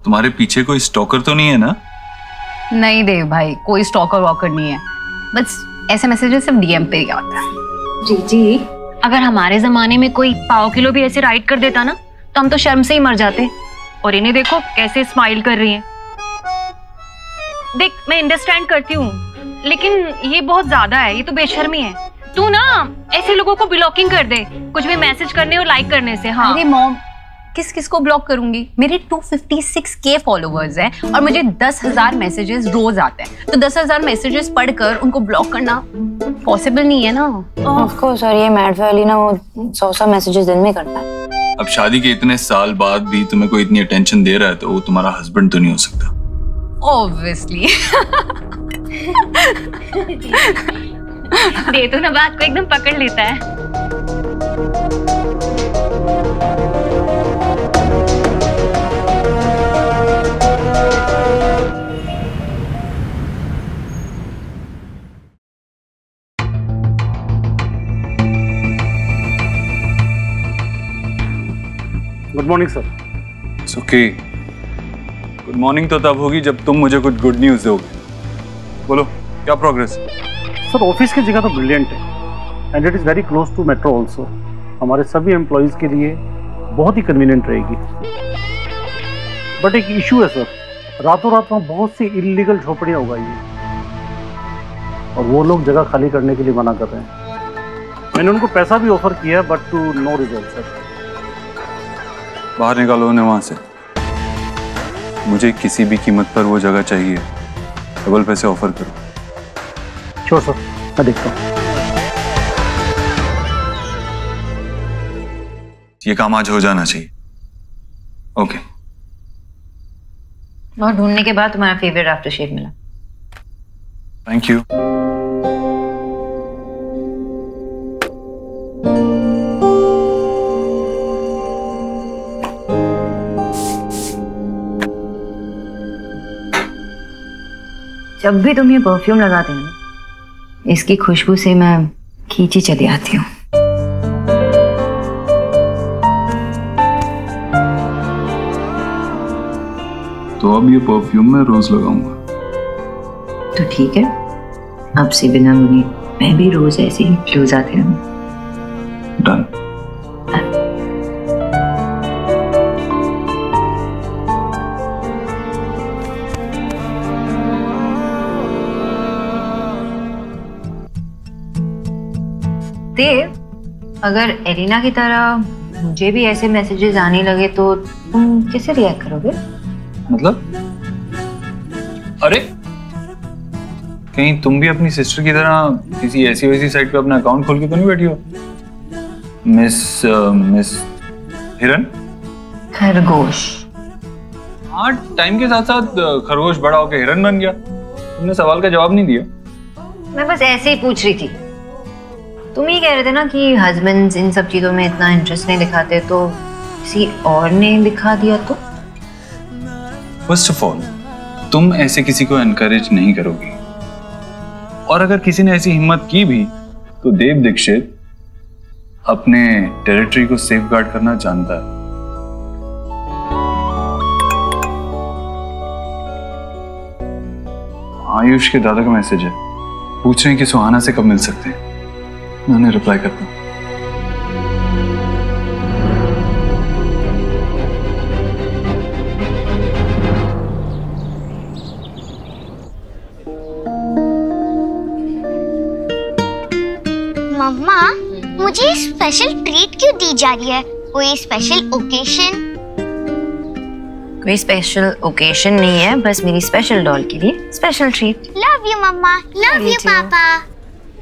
Speaker 7: तुम्हारे पीछे कोई स्टॉकर तो नहीं है ना?
Speaker 8: नहीं देव भाई, कोई स्टॉकर वॉकर नहीं है। बस ऐसे मैसेजेस सिर्फ डीएम पे ही आता है। जी अगर हमारे जमाने में कोई पाव किलो भी ऐसे राइट कर देता ना तो हम तो शर्म से ही मर जाते। और इन्हें देखो कैसे स्माइल कर रही हैं। देख मैं अंडरस्टैंड करती हूँ लेकिन ये बहुत ज्यादा है, ये तो बेशर्मी है। तू ना ऐसे लोगों को ब्लॉकिंग कर दे कुछ भी मैसेज करने और लाइक करने से। हाँ अरे मॉम किस किस को ब्लॉक करूंगी? मेरे 256K फॉलोवर्स हैं और मुझे 10,000 मैसेजेस रोज आते हैं, तो 10,000 मैसेजेस पढ़कर उनको ब्लॉक करना पॉसिबल नहीं है ना।
Speaker 4: Of course. और ये मैड वाली ना वो 100 मैसेजेस दिन में करता है।
Speaker 7: अब शादी के इतने साल बाद भी तुम्हें कोई इतनी अटेंशन दे रहा है तो वो तुम्हारा हस्बैंड तो नहीं हो सकता।
Speaker 8: ऑब्वियसली। दे तो ना बात को एकदम पकड़ लेता है।
Speaker 11: Good morning sir.
Speaker 7: It's okay. Good morning तो तब होगी जब तुम मुझे कुछ गुड न्यूज़ दोगे। बोलो क्या प्रोग्रेस?
Speaker 11: सर ऑफिस की जगह तो ब्रिलियंट है and it is very close to metro also. हमारे सभी एम्प्लॉयज़ के लिए बहुत ही कन्वीनियंट रहेगी। बट एक इशू है सर, रातों रात वहाँ बहुत सी इलीगल झोपड़ियाँ उगाई हैं और वो लोग जगह खाली करने के लिए मना कर रहे हैं। मैंने उनको पैसा भी ऑफर किया but to no result sir.
Speaker 7: बाहर निकालो उन्हें वहां से। मुझे किसी भी कीमत पर वो जगह चाहिए। डबल पैसे ऑफर करो।
Speaker 11: श्योर सर, मैं देखता हूँ।
Speaker 7: ये काम आज हो जाना चाहिए। ओके।
Speaker 4: और ढूंढने के बाद तुम्हारा फेवरेट आफ्टर शेव मिला।
Speaker 7: Thank you.
Speaker 4: जब भी तुम ये परफ्यूम लगाते हो ना, इसकी खुशबू से मैं खींची चली आती हूँ।
Speaker 7: तो अब ये परफ्यूम मैं रोज लगाऊंगा।
Speaker 4: तो ठीक है, अब से बिना बुनी मैं भी रोज ऐसे ही क्लोज आती रहूँ।
Speaker 7: डन।
Speaker 4: देव, अगर एलिना की तरह मुझे भी ऐसे मैसेजेस आने लगे तो तुम कैसे रिएक्ट करोगे?
Speaker 7: मतलब? अरे कहीं तुम भी अपनी सिस्टर की तरह किसी ऐसी वैसी साइट पे अपना अकाउंट खोल के तो नहीं बैठी हो? मिस हिरन?
Speaker 4: खरगोश।
Speaker 7: हाँ, टाइम के साथ साथ खरगोश बड़ा होकर हिरन बन गया। तुमने सवाल का जवाब नहीं दिया।
Speaker 4: मैं बस ऐसे ही पूछ रही थी। तुम ही कह रहे थे ना कि हस्बैंड्स इन सब चीजों में इतना इंटरेस्ट नहीं दिखाते, तो किसी और ने दिखा दिया तो?
Speaker 7: फर्स्ट ऑफ ऑल, तुम ऐसे किसी को एनकरेज नहीं करोगी, और अगर किसी ने ऐसी हिम्मत की भी तो देव दीक्षित अपने टेरिटरी को सेफगार्ड करना जानता है। आयुष के दादा का मैसेज है, पूछ रहे हैं कि सुहाना से कब मिल सकते हैं। मैं उन्हें रिप्लाई करता हूँ।
Speaker 1: मम्मा, मुझे स्पेशल ट्रीट क्यों दी जा रही है? कोई स्पेशल ओकेशन?
Speaker 4: कोई स्पेशल ओकेशन नहीं है, बस मेरी स्पेशल डॉल के लिए special treat.
Speaker 1: Love you mamma, love you papa.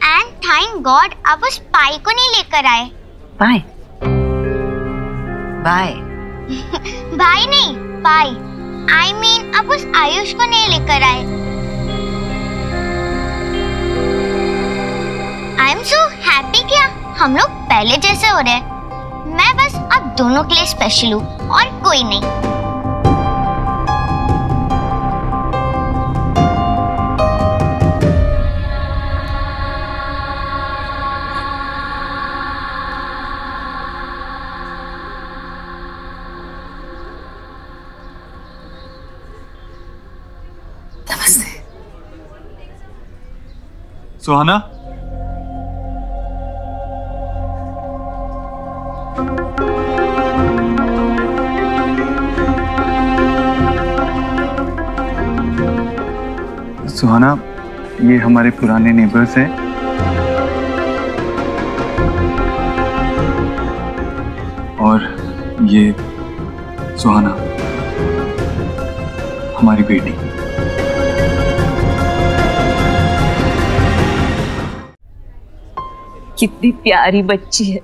Speaker 1: And thank God आप उस पाई को नहीं लेकर आए।
Speaker 4: Bye bye.
Speaker 1: भाई नहीं, पाई। आई मीन आप उस आयुष को नहीं लेकर आए। I am so happy. क्या हम लोग पहले जैसे हो रहे हैं? मैं बस आप दोनों के लिए स्पेशल हूँ और कोई नहीं।
Speaker 7: सुहाना, सुहाना, ये हमारे पुराने नेबर्स हैं। और ये सुहाना, हमारी बेटी।
Speaker 6: कितनी प्यारी बच्ची है।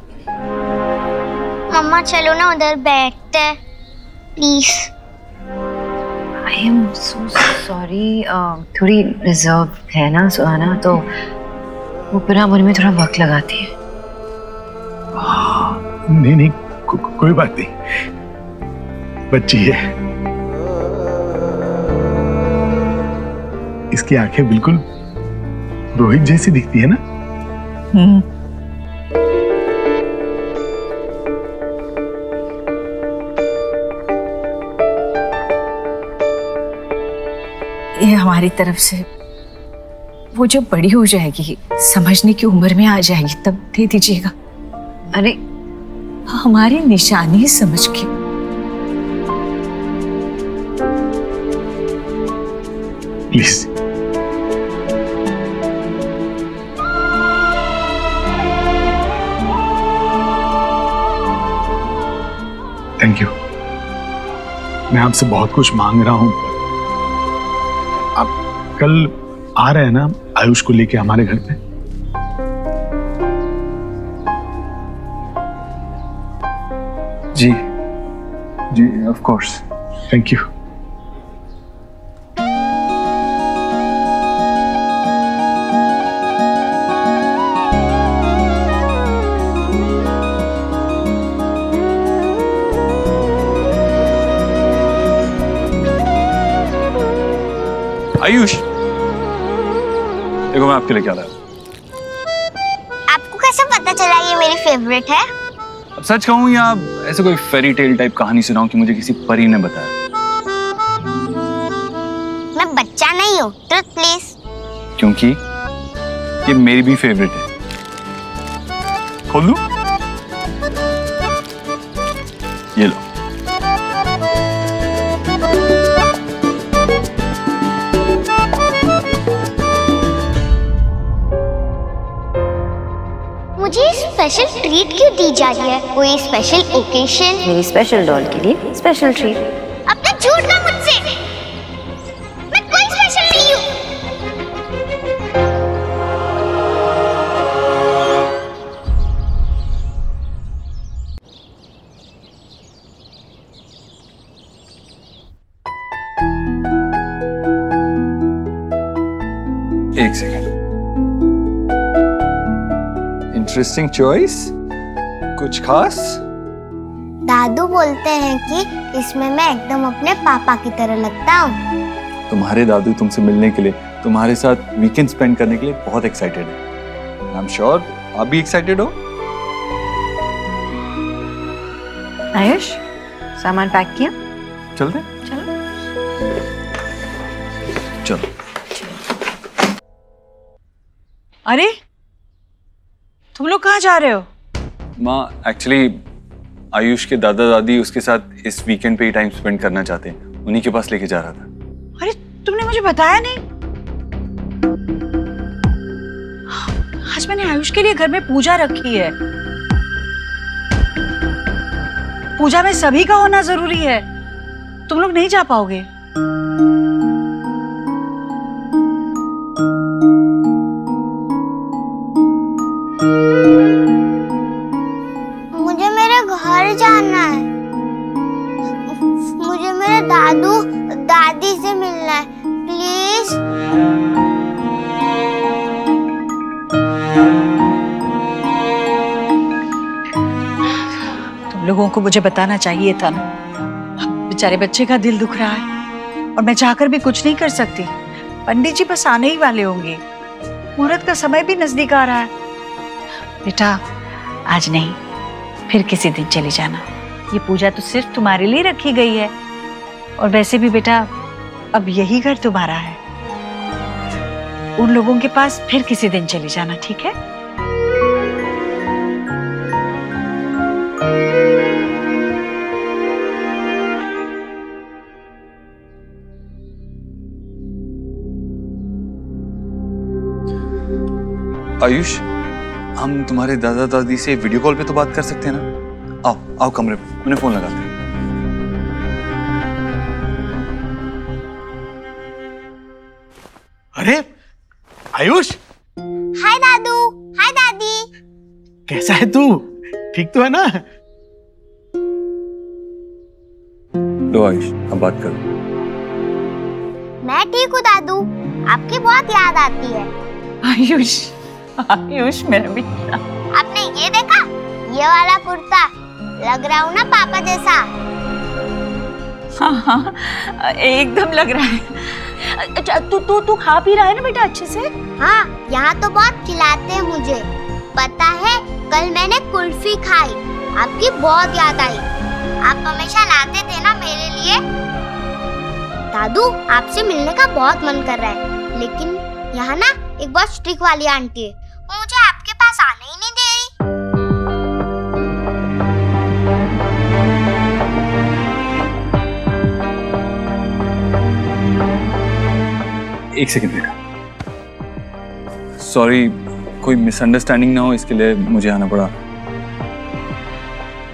Speaker 1: मम्मा चलो ना उधर बैठते हैं please.
Speaker 4: I am so sorry, थोड़ी रिजर्व है ना सुहाना, तो वो पूरा मुझ में थोड़ा वक्त लगाती है।
Speaker 3: नहीं नहीं, कोई बात नहीं, बच्ची है। इसकी आंखें बिल्कुल रोहित जैसी दिखती है ना।
Speaker 5: ये हमारी तरफ से, वो जब बड़ी हो जाएगी, समझने की उम्र में आ जाएगी, तब दे दीजिएगा।
Speaker 4: अरे
Speaker 5: हमारी निशानी समझ के।
Speaker 3: प्लीज। Thank you. मैं आपसे बहुत कुछ मांग रहा हूं, आप कल आ रहे हैं ना आयुष को लेके हमारे घर पे?
Speaker 7: जी जी, of course.
Speaker 3: Thank you.
Speaker 7: Ayush, देखो मैं आपके लिए क्या लाया।
Speaker 1: आपको कैसे पता चला ये मेरी फेवरेट है?
Speaker 7: अब सच कहूं या ऐसे कोई फेरी टेल टाइप कहानी सुनाऊं कि मुझे किसी परी ने बताया?
Speaker 1: मैं बच्चा नहीं हूँ, ट्रुथ प्लीज।
Speaker 7: क्योंकि ये मेरी भी फेवरेट है। खोल दूं? ये लो।
Speaker 1: मुझे स्पेशल ट्रीट क्यों दी जा रही है? कोई स्पेशल ओकेशन?
Speaker 4: मेरी स्पेशल डॉल के लिए स्पेशल ट्रीट।
Speaker 1: अपना झूठ ना मुझसे, मैं कोई स्पेशल नहीं हूँ।
Speaker 7: एक सेकंड। इंटरेस्टिंग चॉइस, कुछ खास?
Speaker 1: दादू बोलते हैं कि इसमें मैं एकदम अपने पापा की तरह लगता हूँ।
Speaker 7: तुम्हारे दादू तुमसे मिलने के लिए, तुम्हारे साथ वीकेंड स्पेंड करने के लिए बहुत एक्साइटेड है। आई एम श्योर आप भी एक्साइटेड हो।
Speaker 4: आयुष, सामान पैक किया?
Speaker 7: चलते? चलो।
Speaker 5: अरे तुम लोग कहाँ जा रहे हो?
Speaker 7: माँ, एक्चुअली आयुष के दादा दादी उसके साथ इस वीकेंड पे ही टाइम स्पेंड करना चाहते हैं, उन्हीं के पास लेके जा रहा था।
Speaker 5: अरे तुमने मुझे बताया नहीं। आज मैंने आयुष के लिए घर में पूजा रखी है। पूजा में सभी का होना जरूरी है। तुम लोग नहीं जा पाओगे।
Speaker 1: मुझे मेरे घर जाना है। मुझे मेरे दादू दादी से मिलना है, प्लीज।
Speaker 5: तुम लोगों को मुझे बताना चाहिए था ना। बेचारे बच्चे का दिल दुख रहा है और मैं चाहकर भी कुछ नहीं कर सकती। पंडित जी बस आने ही वाले होंगे। मुहूर्त का समय भी नजदीक आ रहा है। बेटा, आज नहीं, फिर किसी दिन चली जाना। ये पूजा तो सिर्फ तुम्हारे लिए रखी गई है। और वैसे भी बेटा, अब यही घर तुम्हारा है। उन लोगों के पास फिर किसी दिन चले जाना, ठीक है?
Speaker 7: आयुष, हम तुम्हारे दादा दादी से वीडियो कॉल पे तो बात कर सकते हैं ना? आओ आओ कमरे पे, मैंने फोन लगाते हैं।
Speaker 10: अरे आयुष,
Speaker 1: हाय दादू, हाय दादी।
Speaker 10: कैसा है तू? ठीक तो है ना?
Speaker 7: लो आयुष, अब बात करो।
Speaker 1: मैं ठीक हूँ दादू, आपकी बहुत याद आती है।
Speaker 5: आयुष, आयुष मेरा बेटा।
Speaker 1: आपने ये देखा, ये वाला कुर्ता, लग रहा हूँ ना पापा जैसा?
Speaker 5: हाँ हाँ, एकदम लग रहा है। अच्छा, तू खा पी रहा है ना बेटा अच्छे से?
Speaker 1: हाँ, यहाँ तो बहुत खिलाते हैं मुझे। पता है, कल मैंने कुल्फी खाई, आपकी बहुत याद आई। आप हमेशा लाते थे ना मेरे लिए। दादू, आपसे मिलने का बहुत मन कर रहा है, लेकिन यहाँ ना एक बहुत स्ट्रिक्ट वाली आंटी है, वो मुझे आपके पास आने ही नहीं दे रही।
Speaker 7: एक सेकंड बेटा, सॉरी, कोई मिसअंडरस्टैंडिंग ना हो इसके लिए मुझे आना पड़ा।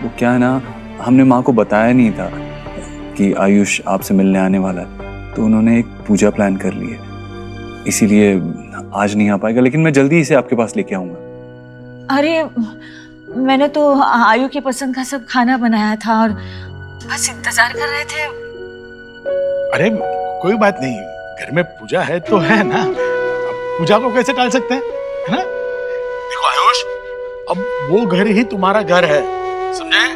Speaker 7: वो क्या है ना, हमने माँ को बताया नहीं था कि आयुष आपसे मिलने आने वाला है, तो उन्होंने एक पूजा प्लान कर ली है, इसीलिए आज नहीं आ पाएगा, लेकिन मैं जल्दी इसे आपके पास लेके आऊंगा।
Speaker 5: अरे मैंने तो आयु की पसंद का सब खाना बनाया था और बस इंतजार कर रहे थे।
Speaker 10: अरे कोई बात नहीं, घर में पूजा है तो है ना, अब पूजा को कैसे टाल सकते हैं, है ना? देखो आयुष, अब वो घर ही तुम्हारा घर है, समझे?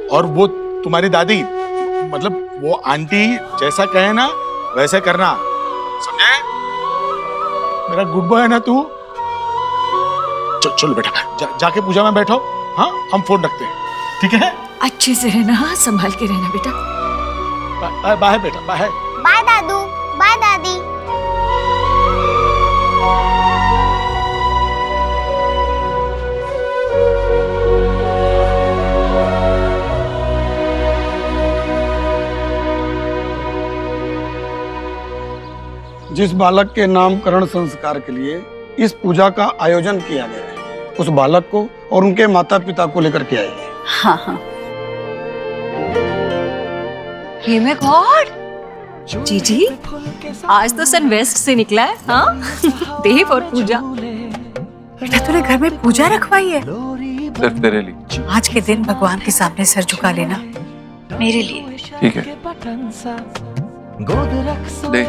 Speaker 10: और वो तुम्हारी दादी, मतलब वो आंटी जैसा कहे ना वैसे करना, समझे? मेरा गुड बॉय है ना तू? चलो बेटा, जाके पूजा में बैठो। हाँ, हम फोन रखते हैं, ठीक है?
Speaker 5: अच्छे से रहना, संभाल के रहना बेटा।
Speaker 10: बाय बेटा, बाय।
Speaker 1: बाय दादू, बाय दादी।
Speaker 12: जिस बालक के नामकरण संस्कार के लिए इस पूजा का आयोजन किया गया है, उस बालक को और उनके माता पिता को लेकर के आइए।
Speaker 5: हाँ हाँ। हे माय गॉड, जीजी, आज तो सन वेस्ट से निकला है। हाँ, देव और पूजा। बेटा तूने घर में पूजा रखवाई है?
Speaker 7: सिर्फ तेरे लिए।
Speaker 5: आज के दिन भगवान के सामने सर झुका लेना, मेरे लिए।
Speaker 7: ठीक है, ले,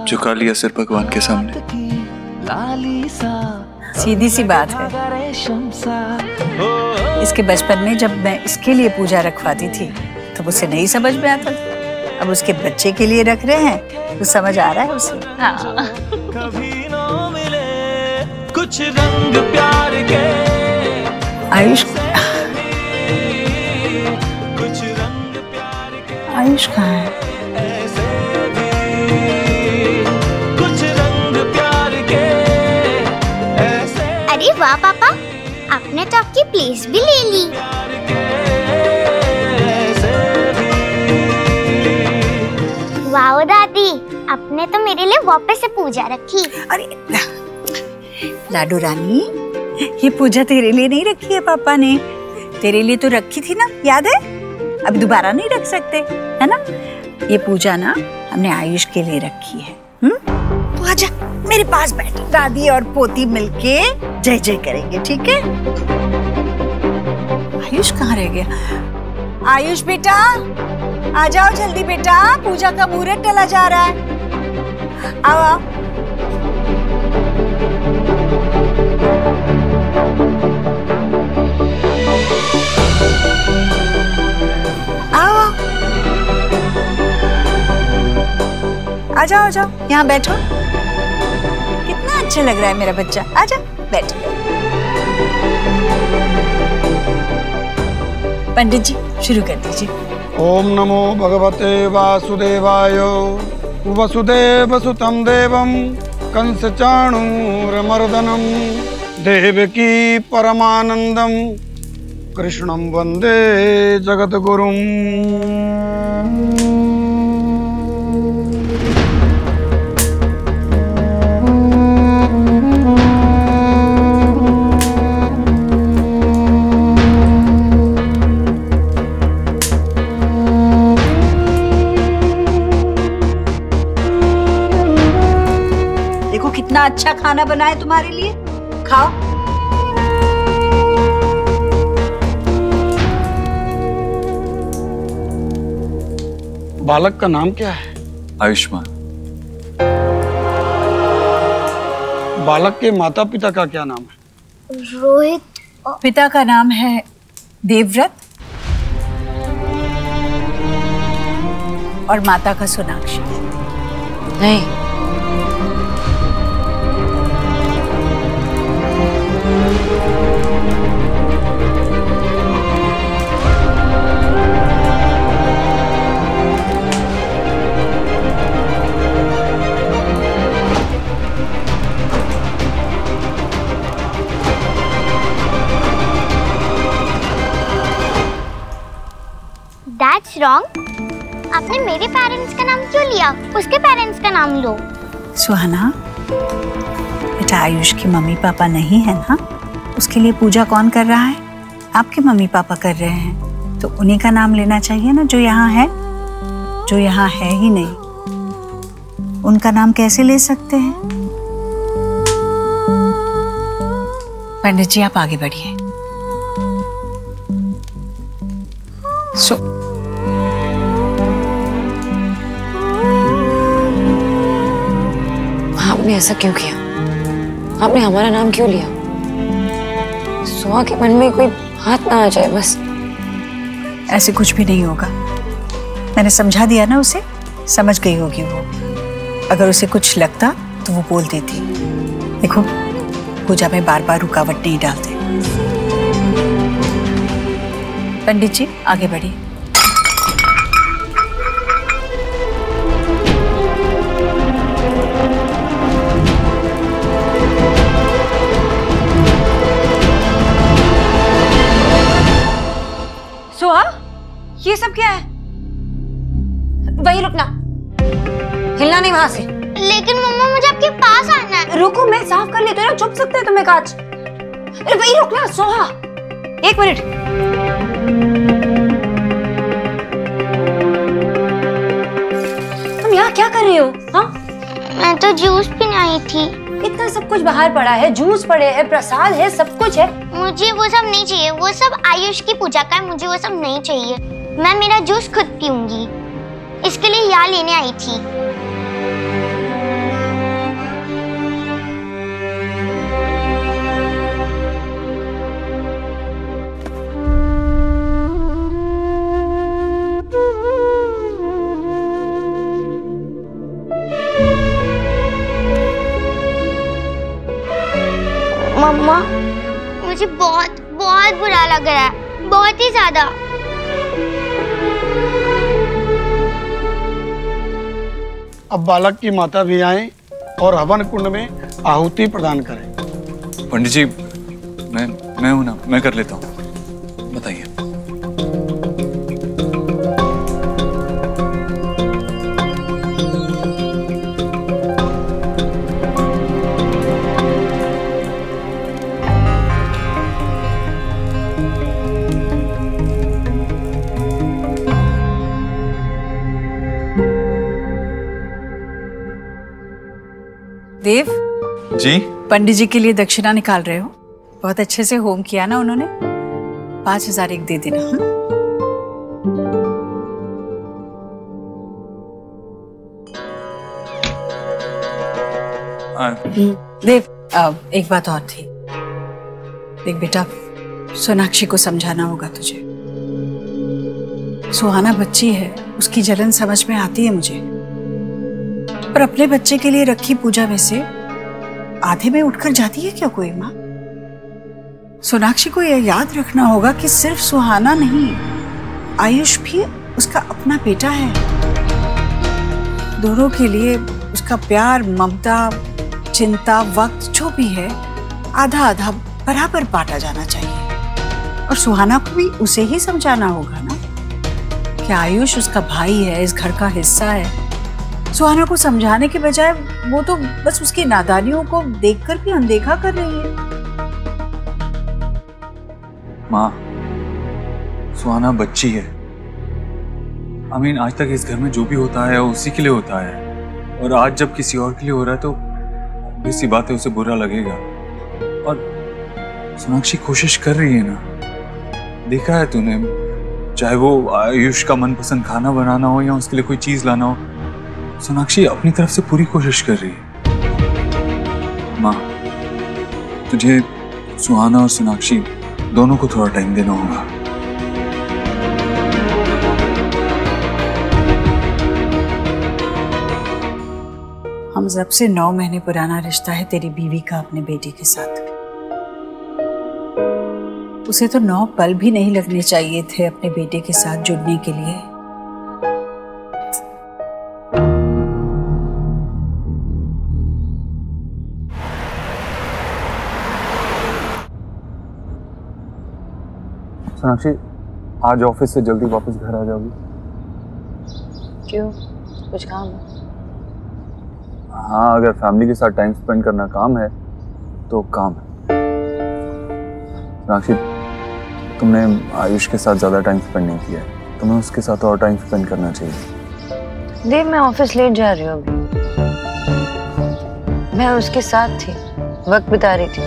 Speaker 7: झुका लिया सिर भगवान के सामने।
Speaker 5: सीधी सी बात है, इसके बचपन में जब मैं इसके लिए पूजा रखवाती थी तो उसे नहीं समझ में आता था, अब उसके बच्चे के लिए रख रहे हैं तो समझ आ रहा है उसे। हाँ।
Speaker 13: कुछ रंग प्यार के
Speaker 5: आयुष, आयुष कहाँ है?
Speaker 1: अरे वाह पापा, आपने तो आपकी प्लेस भी ले ली। वाह दादी, आपने तो मेरे लिए वापस से पूजा रखी।
Speaker 5: अरे लाडू रानी, ये पूजा तेरे लिए नहीं रखी है पापा ने, तेरे लिए तो रखी थी ना, याद है? अब दोबारा नहीं रख सकते, है ना? ये पूजा ना हमने आयुष के लिए रखी है। तो आजा मेरे पास बैठ, दादी और पोती मिलके जय जय करेंगे, ठीक है? आयुष कहाँ रह गया? आयुष बेटा, आ जाओ जल्दी बेटा, पूजा का मुहूर्त टला जा रहा है। आओ आओ। आओ, आ जाओ, आ जाओ, यहाँ बैठो। कितना अच्छा लग रहा है मेरा बच्चा, आजा बैठ। पंडित जी शुरू कर दीजिए।
Speaker 12: ओम नमो भगवते वासुदेवाय। वसुदेव सुतं देवं कंस चाणूरमर्दनम देवकी परमानंदम कृष्णं वंदे जगद्गुरुम।
Speaker 5: देखो कितना अच्छा खाना बना है तुम्हारे लिए, खाओ।
Speaker 12: बालक का नाम क्या है?
Speaker 7: आयुष्मान।
Speaker 12: बालक के माता पिता का क्या नाम है?
Speaker 5: रोहित। पिता का नाम है देवव्रत और माता का सोनाक्षी।
Speaker 4: नहीं,
Speaker 1: That's wrong. आपने मेरे पेरेंट्स का नाम क्यों लिया? उसके पेरेंट्स का नाम लो।
Speaker 5: सुहाना, बेटा आयुष की मम्मी पापा नहीं है ना, उसके लिए पूजा कौन कर रहा है? आपके मम्मी पापा कर रहे हैं, तो उन्हीं का नाम लेना चाहिए ना, जो यहाँ है। जो यहाँ है ही नहीं, उनका नाम कैसे ले सकते हैं? पंडित जी आप आगे बढ़िए।
Speaker 4: आपने ऐसा क्यों किया? आपने हमारा नाम क्यों लिया? सुहा के मन में कोई हाथ ना आ जाए बस।
Speaker 5: ऐसे कुछ भी नहीं होगा, मैंने समझा दिया ना उसे, समझ गई होगी वो। अगर उसे कुछ लगता तो वो बोल देती। देखो पूजा में बार बार रुकावट नहीं डालते। पंडित जी आगे बढ़िए।
Speaker 4: सुहा, ये सब क्या है? वहीं रुकना, हिलना नहीं वहां से।
Speaker 1: लेकिन मम्मा मुझे आपके पास आना है।
Speaker 4: रुको, मैं साफ कर लेती हूँ ना, चुप सकते हैं तुम्हें कांच। अरे वहीं रुकना सोहा, एक मिनट। तुम यहाँ क्या कर रही हो? हाँ,
Speaker 1: मैं तो जूस पीने आई थी।
Speaker 4: इतना सब कुछ बाहर पड़ा है, जूस पड़े है, प्रसाद है, सब कुछ है।
Speaker 1: मुझे वो सब नहीं चाहिए, वो सब आयुष की पूजा का है, मुझे वो सब नहीं चाहिए। मैं मेरा जूस खुद पीऊंगी, इसके लिए यहाँ लेने आई थी। मम्मा मुझे बहुत बहुत बुरा लग रहा है, बहुत ही ज्यादा।
Speaker 12: अब बालक की माता भी आए और हवन कुंड में आहुति प्रदान करें।
Speaker 7: पंडित जी मैं हूं ना, मैं कर लेता हूँ, बताइए।
Speaker 5: देव
Speaker 7: जी,
Speaker 5: पंडित जी के लिए दक्षिणा निकाल रहे हो? बहुत अच्छे से होम किया ना उन्होंने। 5,000 एक दे देना। देव एक बात और थी। देख बेटा, सोनाक्षी को समझाना होगा तुझे। सुहाना बच्ची है, उसकी जलन समझ में आती है मुझे, पर अपने बच्चे के लिए रखी पूजा में से आधे में उठकर जाती है क्या कोई माँ? सोनाक्षी को यह याद रखना होगा कि सिर्फ सुहाना नहीं, आयुष भी उसका अपना बेटा है। दोनों के लिए उसका प्यार, ममता, चिंता, वक्त जो भी है आधा आधा बराबर बांटा जाना चाहिए। और सुहाना को भी उसे ही समझाना होगा ना कि आयुष उसका भाई है, इस घर का हिस्सा है। सुहाना को समझाने के बजाय वो तो बस उसकी नादानियों को देखकर भी अनदेखा कर रही है।
Speaker 7: माँ, सुहाना बच्ची है। आज तक इस घर में जो भी होता है उसी के लिए होता है, और आज जब किसी और के लिए हो रहा है तो obvious बात है, उसे बुरा लगेगा। और सोनाक्षी कोशिश कर रही है ना, देखा है तूने, चाहे वो आयुष का मनपसंद खाना बनाना हो या उसके लिए कोई चीज लाना हो, सोनाक्षी अपनी तरफ से पूरी कोशिश कर रही है। माँ, तुझे सुहाना और सोनाक्षी दोनों को थोड़ा टाइम देना होगा।
Speaker 5: हम जब से 9 महीने पुराना रिश्ता है तेरी बीवी का अपने बेटे के साथ। उसे तो 9 पल भी नहीं लगने चाहिए थे अपने बेटे के साथ जुड़ने के लिए।
Speaker 7: सोनाक्षी, आज ऑफिस से जल्दी वापस घर आ जाओगी?
Speaker 4: क्यों, कुछ काम है?
Speaker 7: हाँ, अगर फैमिली के साथ टाइम स्पेंड करना काम है तो काम है। सोनाक्षी, तुमने आयुष के साथ ज्यादा टाइम स्पेंड नहीं किया है, तुम्हें उसके साथ और टाइम स्पेंड करना चाहिए।
Speaker 4: देव, मैं ऑफिस लेट जा रही हूँ अभी। मैं उसके साथ थी, वक्त बिता रही थी।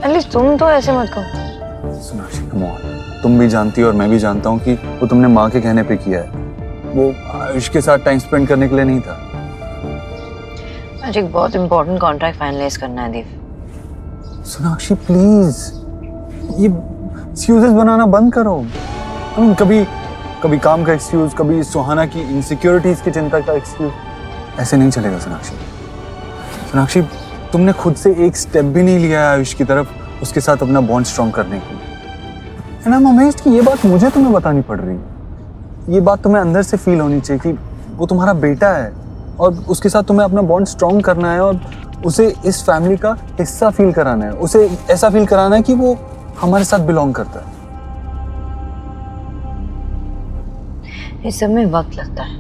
Speaker 4: एटलीस्ट तुम तो ऐसे मत कहो।
Speaker 7: सोनाक्षी, कम ऑन, तुम भी जानती हो और मैं भी जानता हूँ कि वो तुमने माँ के कहने पे किया है, वो आयुष के साथ टाइम स्पेंड करने के लिए नहीं था।
Speaker 4: मुझे एक बहुत इंपॉर्टेंट कॉन्ट्रैक्ट फाइनलाइज करना है देव।
Speaker 7: सोनाक्षी प्लीज, ये एक्सक्यूजेस बनाना बंद करो। कभी काम का एक्सक्यूज, कभी सुहाना की इनसिक्योरिटीज की चिंता का एक्सक्यूज, ऐसे नहीं चलेगा सोनाक्षी। सोनाक्षी, तुमने खुद से एक स्टेप भी नहीं लिया है आयुष की तरफ उसके साथ अपना बॉन्ड स्ट्रॉन्ग करने के लिए। एंड आई एम अमेज्ड कि ये बात मुझे तुम्हें बतानी पड़ रही है। ये बात तुम्हें अंदर से फील होनी चाहिए कि वो तुम्हारा बेटा है और उसके साथ तुम्हें अपना बॉन्ड स्ट्रॉन्ग करना है और उसे इस फैमिली का हिस्सा फील कराना है, उसे ऐसा फील कराना है कि वो हमारे साथ बिलोंग करता है।
Speaker 4: इस सब में वक्त लगता है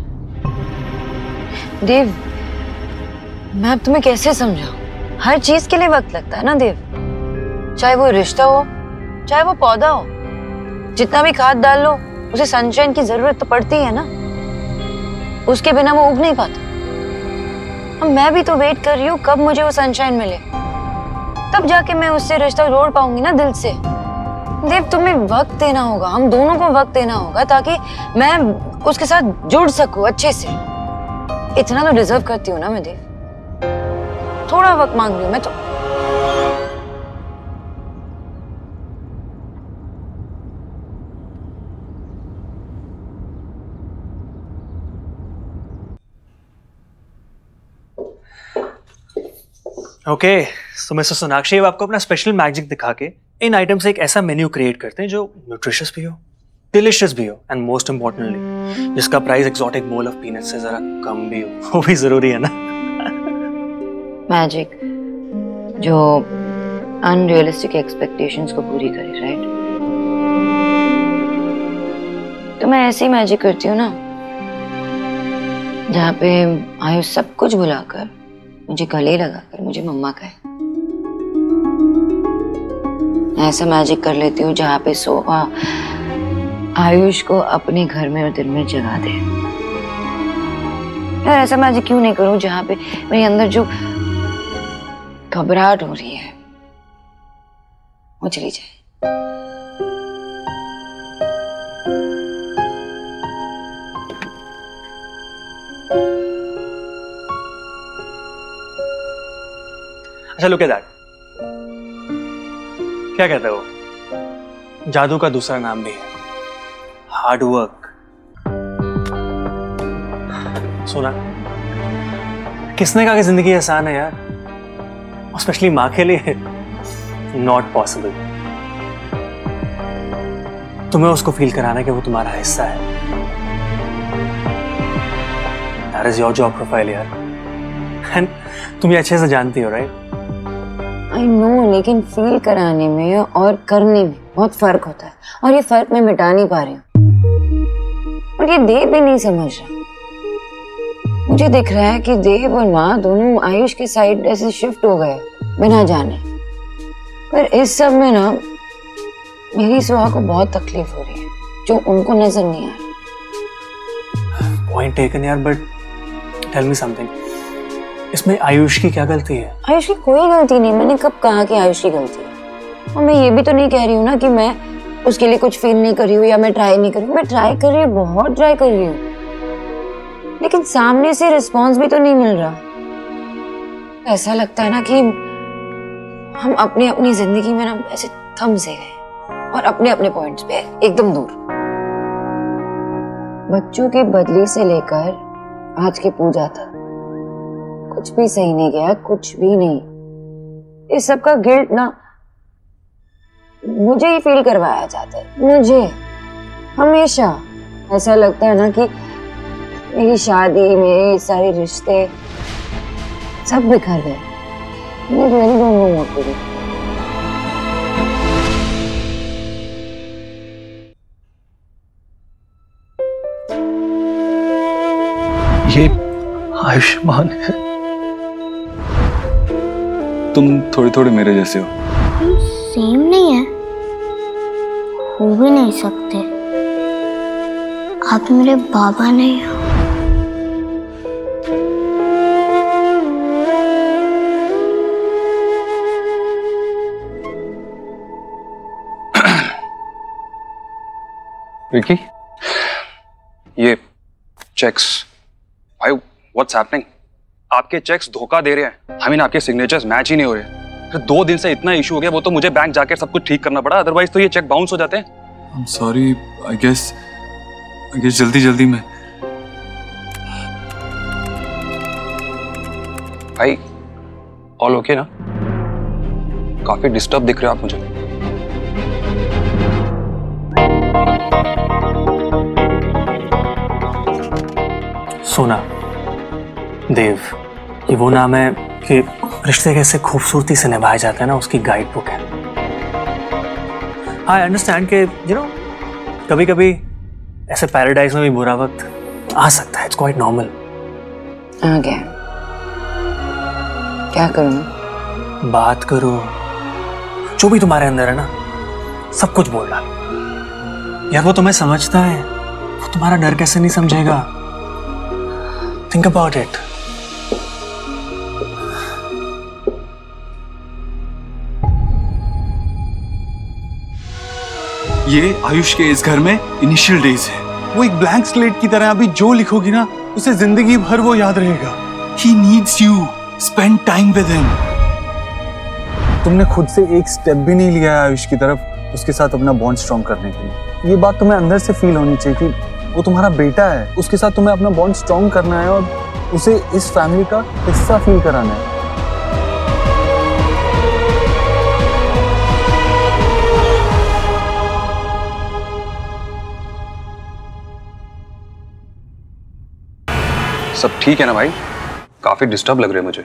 Speaker 4: देव। मैं अब तुम्हें कैसे समझाऊं? हर चीज के लिए वक्त लगता है ना देव। चाहे वो रिश्ता हो, चाहे वो पौधा हो, जितना भी खाद डाल लो उसे सनशाइन की जरूरत तो पड़ती है ना, उसके बिना वो उग नहीं पाता। अब मैं भी तो वेट कर रही हूँ कब मुझे वो सनशाइन मिले, तब जाके मैं उससे रिश्ता जोड़ पाऊंगी ना दिल से। देव, तुम्हें वक्त देना होगा, हम दोनों को वक्त देना होगा ताकि मैं उसके साथ जुड़ सकूं अच्छे से। इतना तो डिजर्व करती हूँ ना मैं देव। थोड़ा वक्त मांग रही हूँ मैं तो।
Speaker 9: ओके, तो मिस्टर सोनाक्षी, अब आपको अपना स्पेशल मैजिक दिखा के इन आइटम से एक ऐसा मेन्यू क्रिएट करते हैं जो न्यूट्रिशियस भी हो, डिलिशियस भी हो एंड मोस्ट इम्पोर्टेंटली जिसका price exotic bowl of peanut से जरा कम भी हो। वो भी जरूरी है ना।
Speaker 4: मैजिक जो अनरियलिस्टिक एक्सपेक्टेशंस को पूरी करे, राइट? तो मैं ऐसी मैजिक करती हूँ ना जहाँ पे आयुष सब कुछ भुलाकर मुझे गले लगाकर मुझे मम्मा कहे। ऐसा मैजिक कर लेती हूँ जहाँ पे सोहा आयुष को अपने घर में और दिल में जगा दे। यार, ऐसा मैजिक क्यों नहीं करूँ जहाँ पे मेरे अंदर जो घबराहट हो रही है वो चली जाए।
Speaker 9: अच्छा, लुक एट दैट। क्या कहते हो? जादू का दूसरा नाम भी है हार्ड वर्क। सुना, किसने कहा कि जिंदगी आसान है यार, स्पेशली माँ के लिए नॉट पॉसिबल। तुम्हें उसको फील कराना कि वो तुम्हारा हिस्सा है। That is your job profile यार। एंड तुम ये अच्छे से जानती हो, राइट?
Speaker 4: आई नो, लेकिन फील कराने में और करने में बहुत फर्क होता है, और ये फर्क मैं मिटा नहीं पा रही हूँ। और ये देव भी नहीं समझ रहा। मुझे दिख रहा है कि देव और माँ दोनों आयुष के साइड ऐसे शिफ्ट हो गए बिना जाने। पर इस सब में ना मेरी सुहा को बहुत तकलीफ हो रही है, जो उनको नजर नहीं आ रही।
Speaker 9: पॉइंट टेकन यार, बट टेल मी समथिंग, इसमें आयुष की क्या गलती है? आयुष की कोई गलती नहीं। मैंने कब कहा कि आयुष की गलती है? और मैं ये भी तो नहीं कह रही हूँ ना कि मैं उसके लिए कुछ फील नहीं कर रही हूँ या मैं ट्राई नहीं कर रही हूँ। मैं ट्राई कर रही हूँ, बहुत ट्राई कर रही हूँ, लेकिन सामने से रिस्पॉन्स भी तो नहीं मिल रहा। ऐसा लगता है ना कि हम अपनी अपनी जिंदगी में ना ऐसे थम से गए और अपने अपने पॉइंट्स पे एकदम दूर। बच्चों की बदली से लेकर आज की पूजा तक कुछ भी सही नहीं गया, कुछ भी नहीं। इस सब का गिल्ट ना मुझे ही फील करवाया जाता है। मुझे हमेशा ऐसा लगता है ना कि मेरी शादी, मेरे सारे रिश्ते सब बिखर गए। मेरी दोनों मोटी।
Speaker 7: ये आयुष्मान है। तुम थोड़े थोड़े मेरे जैसे हो।
Speaker 1: सेम नहीं है, हो भी नहीं सकते। आप मेरे बाबा नहीं हो।
Speaker 7: विकी, ये चेक्स, भाई व्हाट्स हैपनिंग? आपके चेक्स धोखा दे रहे हैं। आई मीन आपके सिग्नेचर्स मैच ही नहीं हो रहे। फिर 2 दिन से इतना इशू हो गया, वो तो मुझे बैंक जाकर सब कुछ ठीक करना पड़ा, अदरवाइज तो ये चेक बाउंस हो जाते हैं।
Speaker 14: I'm sorry, I guess जल्दी में।
Speaker 7: भाई ऑल ओके ना? काफी डिस्टर्ब दिख रहे हो आप मुझे।
Speaker 9: सोना, देव, ये वो नाम है कि रिश्ते कैसे खूबसूरती से निभाए जाते हैं ना, उसकी गाइड बुक है। आई अंडरस्टैंड कि कभी कभी ऐसे पैराडाइज में भी बुरा वक्त आ सकता है। It's quite normal.
Speaker 4: आ गया, क्या करूं?
Speaker 9: बात करो, जो भी तुम्हारे अंदर है ना सब कुछ बोल डालो। यार वो तुम्हें समझता है, वो तुम्हारा डर कैसे नहीं समझेगा? Think about it.
Speaker 14: ये आयुष के इस घर में इनिशियल डेज है। वो एक ब्लैंक स्लेट की तरह, अभी जो लिखोगी ना उसे जिंदगी भर वो याद रहेगा। He needs you. Spend time with him.
Speaker 15: तुमने खुद से एक स्टेप भी नहीं लिया है आयुष की तरफ, उसके साथ अपना बॉन्ड स्ट्रॉन्ग करने के लिए। ये बात तुम्हें अंदर से फील होनी चाहिए कि वो तुम्हारा बेटा है, उसके साथ तुम्हें अपना बॉन्ड स्ट्रॉन्ग करना है और उसे इस फैमिली का हिस्सा फील कराना है।
Speaker 7: सब ठीक है ना भाई? काफी डिस्टर्ब लग रहे हैं मुझे।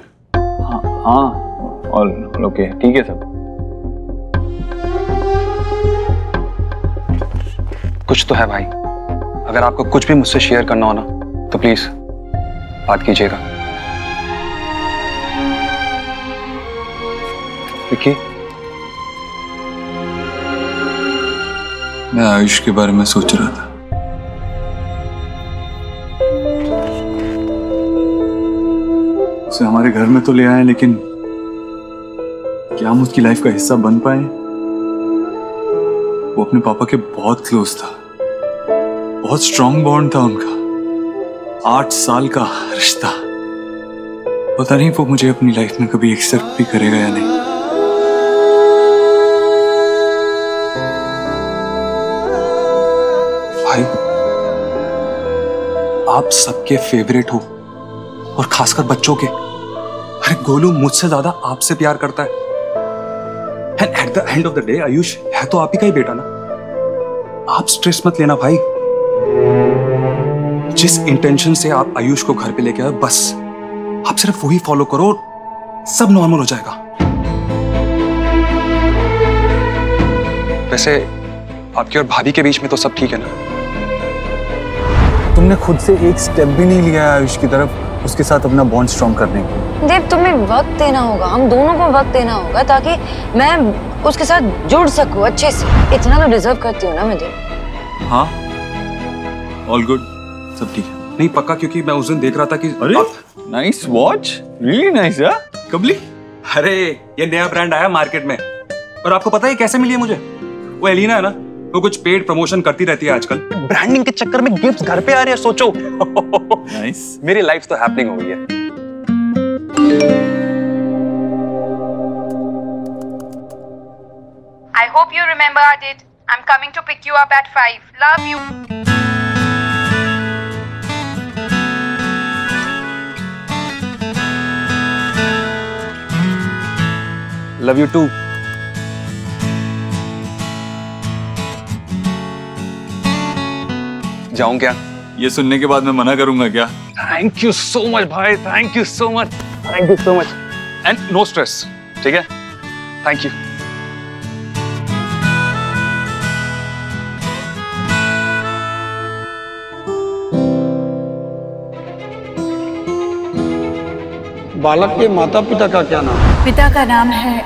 Speaker 14: हाँ, ऑल ओके, ठीक है सब।
Speaker 7: कुछ तो है भाई। अगर आपको कुछ भी मुझसे शेयर करना हो ना तो प्लीज बात कीजिएगा। विकी,
Speaker 14: मैं आयुष के बारे में सोच रहा था। उसे हमारे घर में तो ले आए, लेकिन क्या हम उसकी लाइफ का हिस्सा बन पाए? वो अपने पापा के बहुत क्लोज था, बहुत स्ट्रॉन्ग बॉन्ड था उनका, 8 साल का रिश्ता। पता नहीं वो मुझे अपनी लाइफ में कभी एक्सेप्ट भी करेगा या नहीं। भाई, आप सबके फेवरेट हो और खासकर बच्चों के। अरे गोलू मुझसे ज्यादा आपसे प्यार करता है। And at the end of the day Ayush है तो आप ही का ही बेटा ना। आप स्ट्रेस मत लेना भाई। जिस इंटेंशन से आप आयुष को घर पे लेके आए, बस आप सिर्फ वही फॉलो करो, सब नॉर्मल हो जाएगा। वैसे आपकी और भाभी के बीच में तो सब ठीक है ना?
Speaker 15: तुमने खुद से एक स्टेप भी नहीं लिया आयुष की तरफ उसके साथ अपना बॉन्ड स्ट्रॉन्ग करने की।
Speaker 6: देव, तुम्हें वक्त देना होगा, हम दोनों को वक्त देना होगा ताकि मैं उसके साथ जुड़ सकूं अच्छे से। इतना तो डिजर्व करती हूँ ना मैं देव।
Speaker 14: हाँ, ऑल गुड, सब ठीक है। नहीं पक्का, क्योंकि मैं उस दिन देख रहा था कि
Speaker 15: नाइस वॉच, रियली नाइस। यार
Speaker 14: कब ली? अरे ये नया ब्रांड आया मार्केट में, और आपको पता है कैसे मिली है मुझे? वो एलिना है ना, वो कुछ पेड प्रमोशन करती रहती है आजकल। ब्रांडिंग के चक्कर में गिफ्ट्स घर पे आ रहे हैं, सोचो। नाइस। मेरी लाइफ तो हैपनिंग हो गई है।
Speaker 16: I hope you remember Adit. I'm coming to pick you up at 5. Love you.
Speaker 14: Love you too. जाऊं क्या?
Speaker 15: ये सुनने के बाद मैं मना करूंगा क्या?
Speaker 14: थैंक यू सो मच भाई, thank you so much, thank you so much. And no stress, ठीक है? Thank you.
Speaker 12: बालक के माता पिता का क्या नाम?
Speaker 5: पिता का नाम है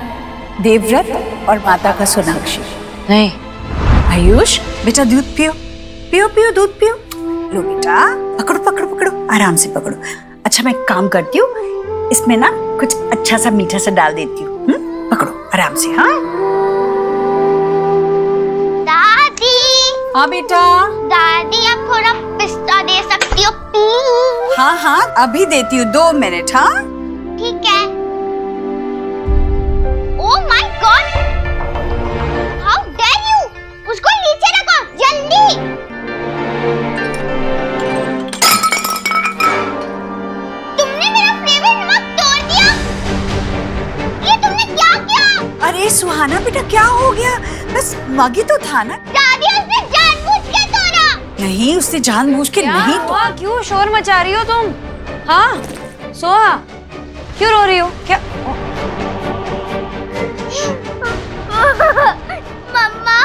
Speaker 5: देवव्रत और माता का सोनाक्षी।
Speaker 6: नहीं
Speaker 5: आयुष, बेटा दूध पियो, पियो पियो दूध पियो। लो बेटा, पकड़ो पकड़ो पकड़ो, आराम से पकड़ो। अच्छा मैं एक काम करती हूँ, इसमें ना कुछ अच्छा सा मीठा सा डाल देती हूँ। पकड़ो आराम से। हाँ
Speaker 1: दादी।
Speaker 5: हाँ बेटा।
Speaker 1: दादी आप थोड़ा पिस्ता दे सकती हो प्लीज?
Speaker 5: हाँ हाँ अभी देती हूँ, 2 मिनट। हाँ
Speaker 1: ठीक है। Oh my God, how dare you! उसको नीचे रखो जल्दी। तुमने मेरा फेवरेट नमक तोड़ दिया। ये तुमने क्या किया?
Speaker 5: अरे सुहाना बेटा क्या हो गया? बस मगी तो था ना।
Speaker 1: दादी उसने जानबूझ के तोड़ा।
Speaker 5: नहीं उसने जानबूझ के नहीं
Speaker 6: तोड़ा। क्यों शोर मचा रही हो तुम? हाँ सोहा, क्यों रो रही हो? क्या
Speaker 1: मम्मा,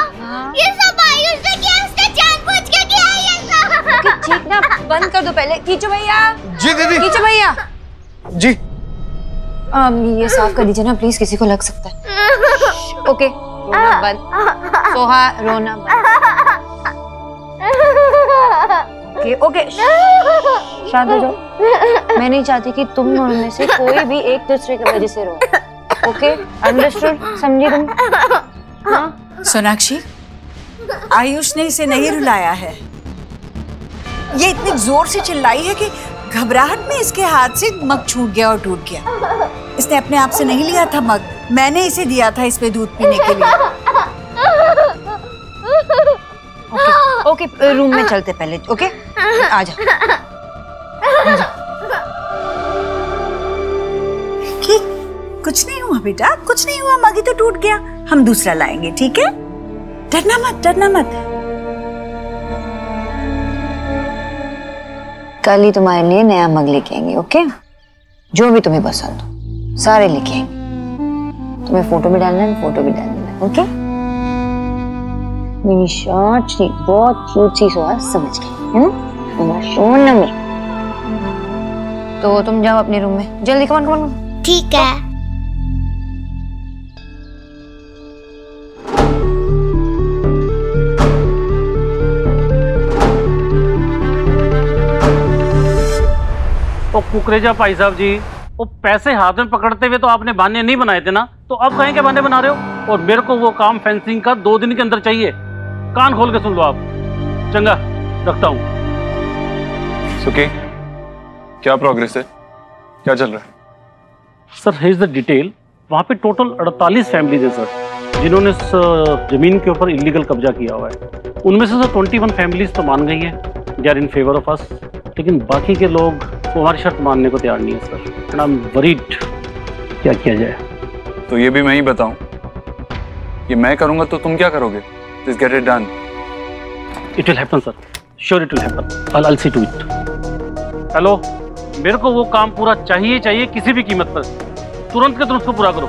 Speaker 1: ये सब आयुष ने किया, उसने जानबूझ के किया ये सब।
Speaker 6: चीखना बंद कर दो पहले। खींचो भैया।
Speaker 15: जी दीदी।
Speaker 6: खींचो भैया।
Speaker 15: जी।
Speaker 6: ये साफ कर दीजिए ना प्लीज, किसी को लग सकता है। ओके रोना बंद। सोहा रोना बंद। ओके शांत हो जाओ। मैं नहीं चाहती कि तुम दोनों में से कोई भी एक दूसरे की वजह से रो। Okay understood? समझी तुम? हाँ?
Speaker 5: सोनाक्षी, आयुष ने इसे नहीं रुलाया है। ये इतनी जोर से चिल्लाई है कि घबराहट में इसके हाथ से मग छूट गया और टूट गया। इसने अपने आप से नहीं लिया था मग, मैंने इसे दिया था इसमें दूध पीने के लिए।
Speaker 6: ओके रूम में चलते पहले। ओके आजा।
Speaker 5: कुछ नहीं हुआ बेटा, कुछ नहीं हुआ, मगी तो टूट गया, हम दूसरा लाएंगे, ठीक है? डरना मत, डरना मत।
Speaker 6: कल ही तुम्हारे लिए नया मग लेके आएंगे। ओके जो भी तुम्हें पसंद हो सारे लेके आएंगे। तुम्हें फोटो भी डालना है, फोटो भी डालना है। ओके मेरी शॉर्ट सी बहुत क्यूट सी सोहा, समझ गई है ना? सोना में तो तुम जाओ अपने रूम में जल्दी। कमान कमान।
Speaker 1: ठीक है।
Speaker 11: तो कुकरेजा भाई साहब जी, वो पैसे हाथ में पकड़ते हुए तो आपने बहाने नहीं बनाए थे ना, तो अब कहीं के बहाने बना रहे हो? और मेरे को वो काम फेंसिंग का 2 दिन के अंदर चाहिए। कान खोल के सुन लो आप। चंगा रखता हूँ।
Speaker 15: सुखी, क्या प्रोग्रेस है? क्या चल रहा है?
Speaker 11: Sir hedge the detail. वहाँ पे टोटल 48 फैमिलीज है सर, जिन्होंने इस जमीन के ऊपर इलीगल कब्जा किया हुआ है। उनमें से सर 21 फैमिलीज तो मान गई हैं, they are in favour of us, लेकिन बाकी के लोग तो हमारी शर्त मानने को तैयार नहीं है sir. And I am worried, क्या किया जाए?
Speaker 15: तो ये भी मैं ही बताऊं, ये मैं करूंगा तो तुम क्या करोगे? Just get it done.
Speaker 11: It will happen, sir. Sure, it will happen. I'll see to it. Hello,
Speaker 17: मेरे को वो काम पूरा चाहिए चाहिए किसी भी कीमत पर। तुरंत के तुरंत उसको पूरा करो।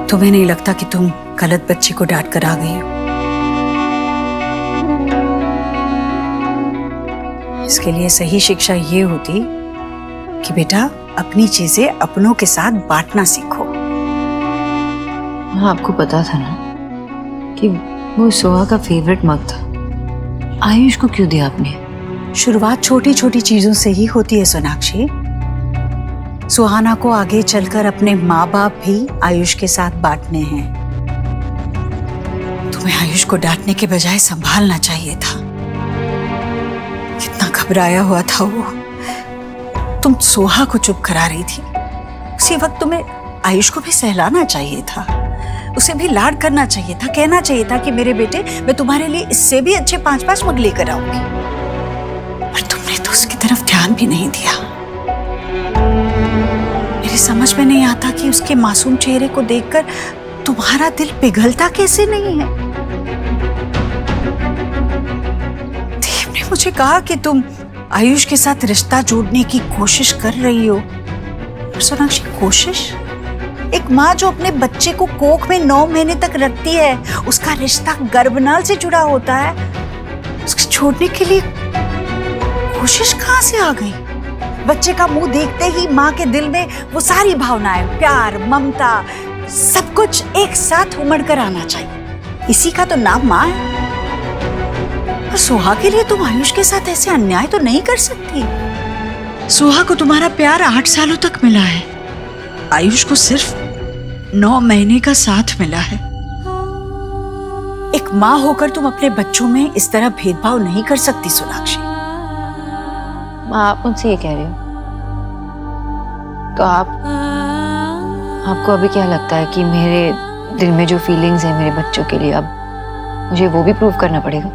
Speaker 5: तुम्हें नहीं लगता कि तुम गलत बच्चे को डांट कर आ गई हो? इसके लिए सही शिक्षा ये होती कि बेटा अपनी चीजें अपनों के साथ बांटना सीखो।
Speaker 4: हाँ, आपको पता था ना कि वो सोहा का फेवरेट मग था। आयुष को क्यों दिया आपने?
Speaker 5: शुरुआत छोटी छोटी चीजों से ही होती है सोनाक्षी। सुहाना को आगे चलकर अपने माँ बाप भी आयुष के साथ बांटने हैं। तुम्हें आयुष को डांटने के बजाय संभालना चाहिए था। कितना घबराया हुआ था वो। तुम सोहा को चुप करा रही थी, उसी वक्त तुम्हें आयुष को भी सहलाना चाहिए था, उसे भी लाड करना चाहिए था, कहना चाहिए था कि मेरे बेटे, मैं तुम्हारे लिए इससे भी अच्छे 5-5 मग लेकर आऊंगी। पर तुमने तो उसकी तरफ ध्यान भी नहीं दिया। मेरी समझ में नहीं आता कि उसके मासूम चेहरे को देखकर तुम्हारा दिल पिघलता कैसे नहीं है। देव ने मुझे कहा कि तुम आयुष के साथ रिश्ता जोड़ने की कोशिश कर रही हो। सोनाक्षी, कोशिश? एक माँ जो अपने बच्चे को कोख में 9 महीने तक रखती है, उसका रिश्ता गर्भनाल से जुड़ा होता है, उसको छोड़ने के लिए कोशिश कहाँ से आ गई? बच्चे का मुंह देखते ही माँ के दिल में वो सारी भावनाएं, प्यार, ममता, सब कुछ एक साथ उमड़ कर आना चाहिए। इसी का तो नाम माँ है। और सोहा के लिए तुम आयुष के साथ ऐसे अन्याय तो नहीं कर सकती। सोहा को तुम्हारा प्यार 8 सालों तक मिला है, आयुष को सिर्फ 9 महीने का साथ मिला है। एक माँ होकर तुम अपने बच्चों में इस तरह भेदभाव नहीं कर सकती सोनाक्षी।
Speaker 4: माँ, आप मुझसे ये कह रहे हो तो आपको अभी क्या लगता है कि मेरे दिल में जो फीलिंग्स है मेरे बच्चों के लिए, अब मुझे वो भी प्रूव करना पड़ेगा?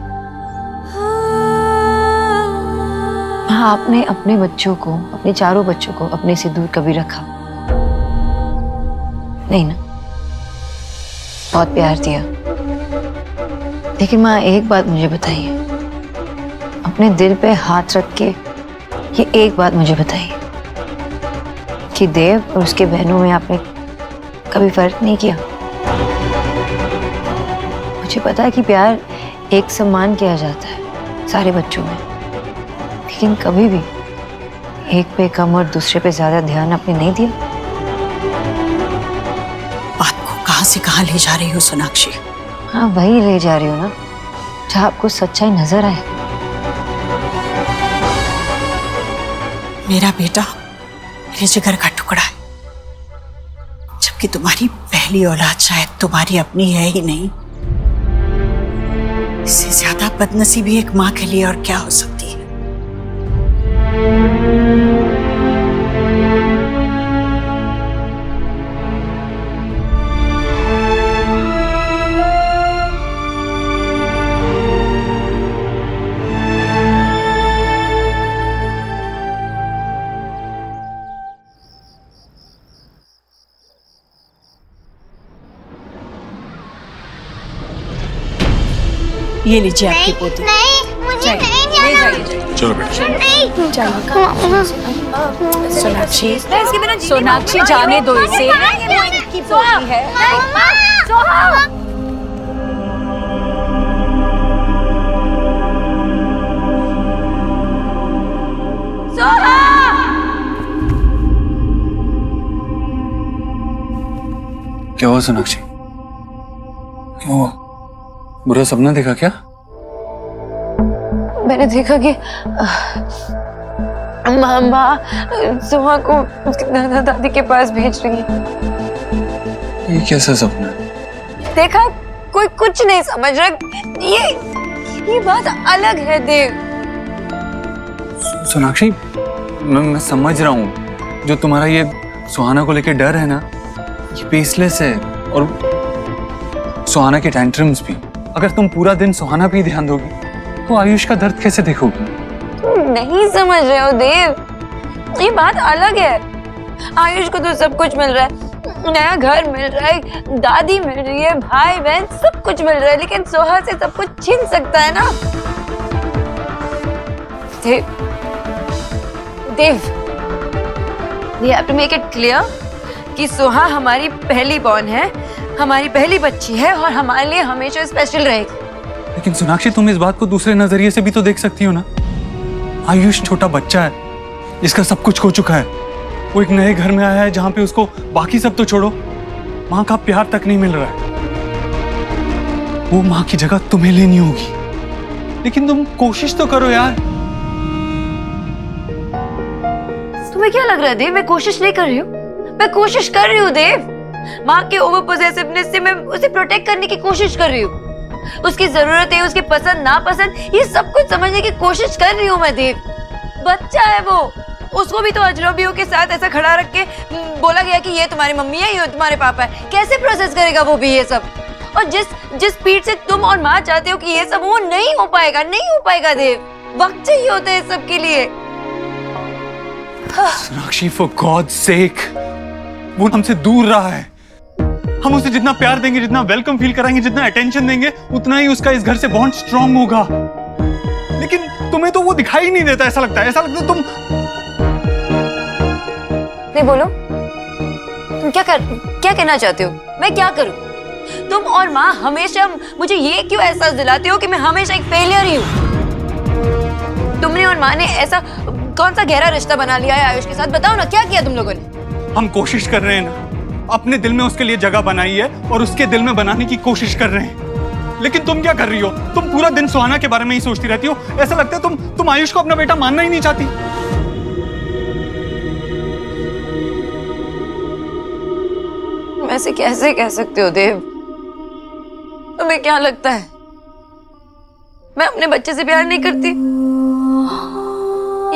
Speaker 4: हाँ, आपने अपने बच्चों को, अपने चारों बच्चों को अपने से दूर कभी रखा नहीं ना? बहुत प्यार दिया। लेकिन माँ, एक बात मुझे बताइए, अपने दिल पे हाथ रख के ये एक बात मुझे बताइए कि देव और उसके बहनों में आपने कभी फर्क नहीं किया? मुझे पता है कि प्यार एक समान किया जाता है सारे बच्चों में, लेकिन कभी भी एक पे कम और दूसरे पे ज्यादा ध्यान आपने नहीं दिया।
Speaker 5: बात को कहां से कहां ले जा रही हो सोनाक्षी?
Speaker 4: हाँ, वही ले जा रही हो ना जहाँ आपको सच्चाई नजर आए।
Speaker 5: मेरा बेटा मेरे जिगर का टुकड़ा है, जबकि तुम्हारी पहली औलाद शायद तुम्हारी अपनी है ही नहीं। इससे ज्यादा बदनसीबी एक माँ के लिए और क्या हो सकती है? ये लीजिए आपकी पोती।
Speaker 1: नहीं, मुझे नहीं जाना।
Speaker 10: चलो बेटा।
Speaker 1: नहीं
Speaker 5: सोनाक्षी, सोनाक्षी जाने दो इसे। वो इनकी पोती है।
Speaker 14: क्या हुआ सोनाक्षी? वो बुरा सपना देखा क्या?
Speaker 4: मैंने देखा कि माँ सोहा को उसके दादा दादी के पास भेज रही है।
Speaker 14: ये कैसा सपना है?
Speaker 4: देखा, कोई कुछ नहीं समझ रहा। ये बात अलग है देव।
Speaker 14: सोनाक्षी, मैं समझ रहा हूँ, जो तुम्हारा ये सुहाना को लेके डर है ना, ये बेसलेस है। और सुहाना के टेंट्रम्स भी। अगर तुम पूरा दिन सुहाना पे ध्यान दोगी तो आयुष का दर्द कैसे देखोगी?
Speaker 4: तुम नहीं समझ रहे हो देव, ये बात अलग है। आयुष को तो सब कुछ मिल रहा है,
Speaker 6: नया घर मिल रहा है, दादी मिल रही है, भाई बहन सब कुछ मिल रहा है, लेकिन सोहा से सब कुछ छीन सकता है ना। देव, we have to make it clear कि सोहा हमारी पहली बॉर्न है, हमारी पहली बच्ची है और हमारे लिए हमेशा स्पेशल रहेगी।
Speaker 14: लेकिन सोनाक्षी, तुम इस बात को दूसरे नजरिए से भी तो देख सकती हो ना। आयुष छोटा बच्चा है, जिसका सब कुछ खो चुका है। वो एक नए घर में आया है जहां पे उसको बाकी सब तो छोड़ो, माँ का प्यार तक नहीं मिल रहा है। वो माँ की जगह तुम्हें लेनी होगी, लेकिन तुम कोशिश तो करो यार।
Speaker 6: तुम्हें क्या लग रहा है देव, मैं कोशिश नहीं कर रही हूँ? मैं कोशिश कर रही हूँ देव। माँ के ओवर पोजेसिवनेस से मैं उसे प्रोटेक्ट करने की कोशिश कर रही हूँ। उसकी जरूरतें, उसकी पसंद नापसंद, ये सब कुछ समझने की कोशिश कर रही हूँ मैं देव। बच्चा है वो, उसको भी तो अजनबियों के साथ ऐसा खड़ा रख के बोला गया कि ये तुम्हारी मम्मी है, ये तुम्हारे पापा है। कैसे प्रोसेस करेगा वो भी ये सब? और जिस स्पीड से तुम और माँ चाहते हो कि ये सब, वो नहीं हो पाएगा, नहीं हो पाएगा देव। वक्त चाहिए होता है सब के लिए।
Speaker 14: सोनाक्षी, फॉर गॉड्स सेक, वो हमसे दूर रहा है। हम उसे जितना प्यार देंगे, जितना वेलकम फील कराएंगे, जितना अटेंशन देंगे, उतना ही उसका इस घर से बॉन्ड स्ट्रांग होगा। लेकिन तुम्हें तो वो दिखाई नहीं देता। ऐसा लगता है तुम
Speaker 6: नहीं बोलो। तुम क्या कहना चाहते हो? मैं क्या करूं? तुम और माँ हमेशा मुझे ये क्यों एहसास दिलाते हो कि मैं हमेशा एक फेलियर ही हूँ? तुमने और माँ ने ऐसा कौन सा गहरा रिश्ता बना लिया है आयुष के साथ? बताओ ना, क्या किया तुम लोगों ने?
Speaker 14: हम कोशिश कर रहे हैं ना, अपने दिल में उसके लिए जगह बनाई है और उसके दिल में बनाने की कोशिश कर रहे हैं। लेकिन तुम क्या कर रही हो? तुम पूरा दिन सुहाना के बारे में ही सोचती रहती हो। ऐसा लगता है तुम आयुष को अपना बेटा मानना ही नहीं चाहती।
Speaker 6: ऐसे कैसे कह सकते हो देव? तुम्हें क्या लगता है मैं अपने बच्चे से प्यार नहीं करती,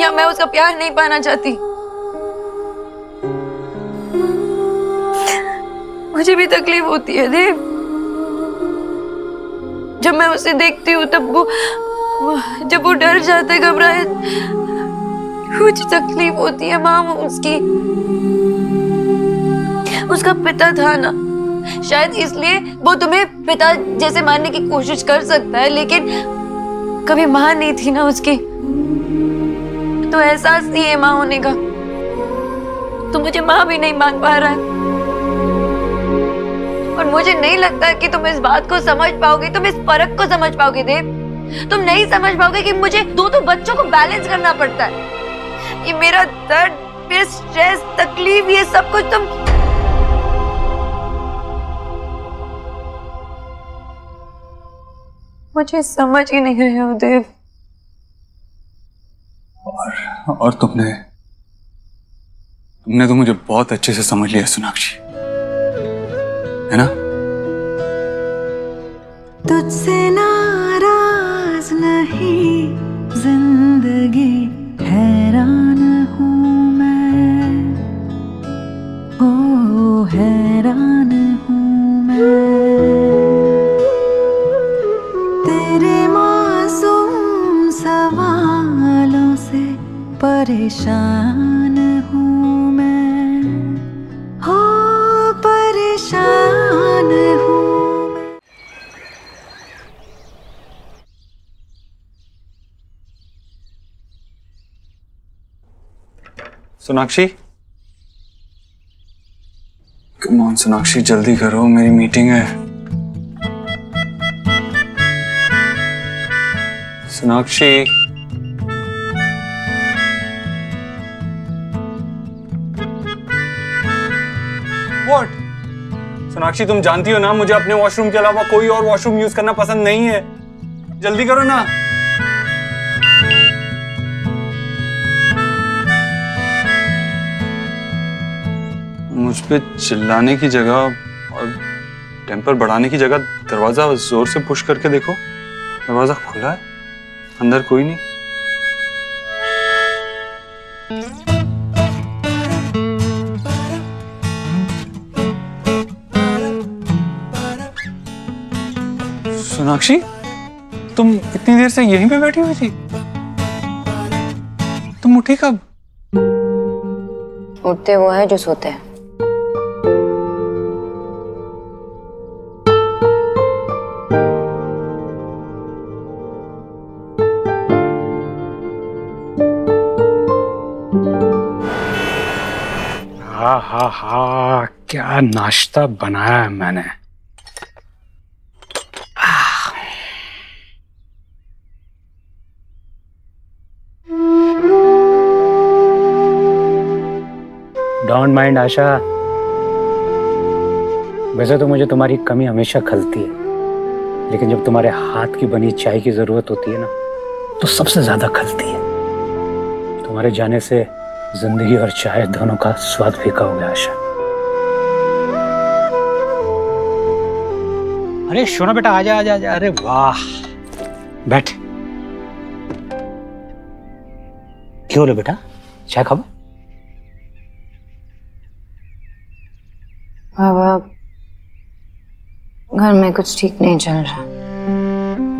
Speaker 6: या मैं उसका प्यार नहीं पाना चाहती? मुझे भी तकलीफ होती है देव। जब मैं उसे देखती हूँ तब जब वो डर जाता है, घबराए, मुझे तकलीफ होती है। माँ उसकी, उसका पिता था ना, शायद इसलिए वो तुम्हें पिता जैसे मानने की कोशिश कर सकता है, लेकिन कभी माँ नहीं थी ना उसकी, तो एहसास नहीं है माँ होने का। तो मुझे माँ भी नहीं मान पा रहा है, और मुझे नहीं लगता कि तुम इस बात को समझ पाओगे, तुम इस फर्क को समझ पाओगे देव। तुम नहीं समझ पाओगे कि मुझे दो बच्चों को बैलेंस करना पड़ता है। ये मेरा दर्द, मेरा स्ट्रेस, तकलीफ, ये सब कुछ तुम मुझे समझ ही नहीं रहे हो देव।
Speaker 14: और तुमने तो मुझे बहुत अच्छे से समझ लिया सोनाक्षी, है ना?
Speaker 18: तुझसे नाराज नहीं जिंदगी, हैरान हूँ मैं, ओ हैरान हूँ मैं, तेरे मासूम सवालों से परेशान हूँ मैं, हो परेशान हूँ।
Speaker 14: सोनाक्षी, कम ऑन सोनाक्षी, जल्दी करो, मेरी मीटिंग है। सोनाक्षी, व्हाट? सोनाक्षी, तुम जानती हो ना मुझे अपने वॉशरूम के अलावा कोई और वॉशरूम यूज करना पसंद नहीं है। जल्दी करो ना। मुझ पे चिल्लाने की जगह और टेम्पर बढ़ाने की जगह दरवाजा जोर से पुश करके देखो। दरवाजा खुला है, अंदर कोई नहीं। सोनाक्षी, तुम इतनी देर से यहीं पे बैठी हुई थी? तुम उठी कब?
Speaker 6: उठते वो है जो सोते हैं।
Speaker 11: हा हा, क्या नाश्ता बनाया है मैंने। डोंट माइंड आशा, वैसे तो मुझे तुम्हारी कमी हमेशा खलती है, लेकिन जब तुम्हारे हाथ की बनी चाय की जरूरत होती है ना, तो सबसे ज्यादा खलती है। तुम्हारे जाने से जिंदगी और चाय दोनों का स्वाद फीका हो गया आशा। अरे सुनो बेटा, आजा आजा आजा। अरे वाह, बैठ। क्यों रे बेटा, चाय खाओ।
Speaker 4: बाबा, घर में कुछ ठीक नहीं चल रहा।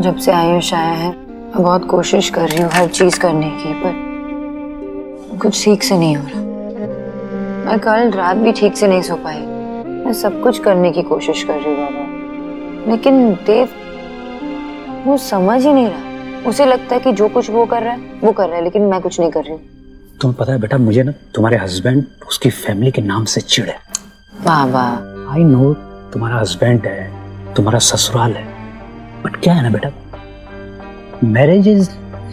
Speaker 4: जब से आयुष आया है मैं बहुत कोशिश कर रही हूँ हर चीज करने की, पर कुछ ठीक से नहीं हो रहा। मैं कल रात भी ठीक से नहीं सो पाई। मैं सब कुछ करने की कोशिश कर रही हूँ बाबा, लेकिन देव वो समझ ही नहीं रहा। उसे लगता है कि जो कुछ वो कर रहा है वो कर रहा है, लेकिन मैं कुछ नहीं कर रही हूँ।
Speaker 11: तुम्हें पता है बेटा, मुझे ना तुम्हारे हस्बैंड उसकी फैमिली के नाम से चिढ़ है।
Speaker 4: बाबा
Speaker 11: आई नो तुम्हारा हस्बैंड है, तुम्हारा ससुराल है, बट क्या है ना बेटा, marriage is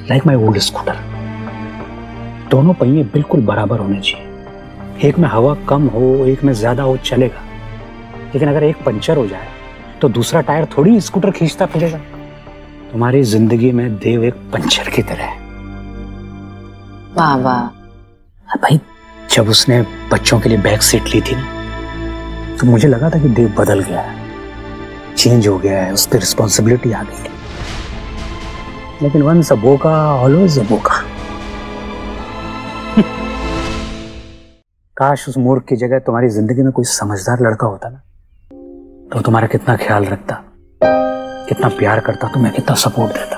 Speaker 11: like my old scooter. दोनों पहिए बिल्कुल बराबर होने चाहिए। एक में हवा कम हो, एक में ज्यादा हो, चलेगा, लेकिन अगर एक पंचर हो जाए तो दूसरा टायर थोड़ी स्कूटर खींचता फिरेगा। तुम्हारी जिंदगी में देव एक पंचर की तरह है
Speaker 4: बाबा।
Speaker 11: भाई, जब उसने बच्चों के लिए बैक सीट ली थी ना, तो मुझे लगा था कि देव बदल गया है, चेंज हो गया है, उस पर रिस्पॉन्सिबिलिटी आ गई है। लेकिन वंस अ बोका ऑलवेज अ बोका। काश उस मूर्ख की जगह तुम्हारी जिंदगी में कोई समझदार लड़का होता ना, तो तुम्हारा कितना ख्याल रखता, कितना प्यार करता, तुम्हें कितना सपोर्ट देता।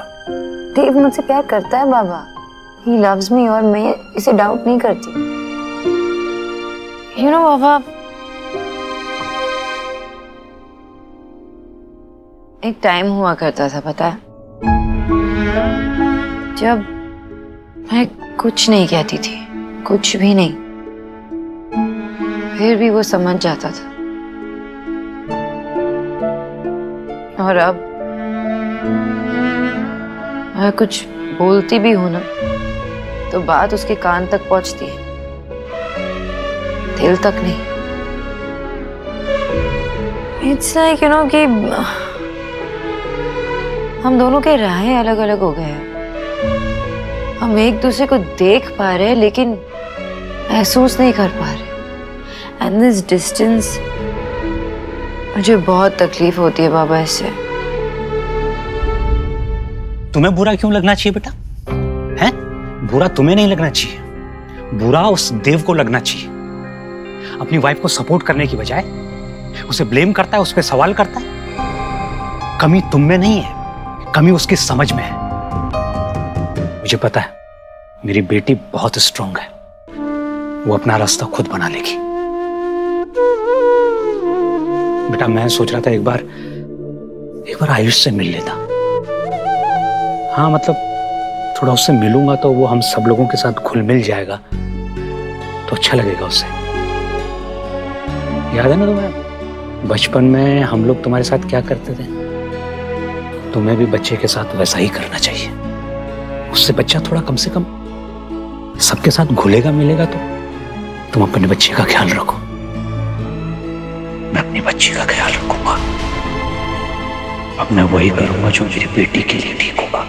Speaker 4: देव मुझसे प्यार करता है बाबा, ही लव्स मी, और मैं इसे डाउट नहीं करती। यू नो बाबा, एक टाइम हुआ करता था पता है, जब मैं कुछ नहीं कहती थी, कुछ भी नहीं, फिर भी वो समझ जाता था। और अब मैं कुछ बोलती भी हूं ना, तो बात उसके कान तक पहुंचती है, दिल तक नहीं। इट्स लाइक यू नो कि हम दोनों के राहें अलग अलग हो गए हैं। हम एक दूसरे को देख पा रहे हैं, लेकिन महसूस नहीं कर पा रहे। एंड दिस डिस्टेंस, मुझे बहुत तकलीफ होती है बाबा इससे।
Speaker 11: तुम्हें बुरा क्यों लगना चाहिए बेटा? हैं? बुरा तुम्हें नहीं लगना चाहिए, बुरा उस देव को लगना चाहिए। अपनी वाइफ को सपोर्ट करने की बजाय उसे ब्लेम करता है, उस पर सवाल करता है। कमी तुम में नहीं है, कमी उसकी समझ में है। मुझे पता है मेरी बेटी बहुत स्ट्रांग है, वो अपना रास्ता खुद बना लेगी। बेटा, मैं सोच रहा था एक बार आयुष से मिल लेता। हाँ, मतलब थोड़ा उससे मिलूंगा तो वो हम सब लोगों के साथ घुल मिल जाएगा, तो अच्छा लगेगा उसे। याद है ना तुम्हें बचपन में हम लोग तुम्हारे साथ क्या करते थे? तुम्हें भी बच्चे के साथ वैसा ही करना चाहिए। उससे बच्चा थोड़ा कम से कम सबके साथ घुलेगा मिलेगा। तो तुम अपने बच्चे का ख्याल रखो, मैं अपनी बच्ची का ख्याल रखूंगा। अब मैं वही करूंगा जो मेरी बेटी के लिए ठीक होगा।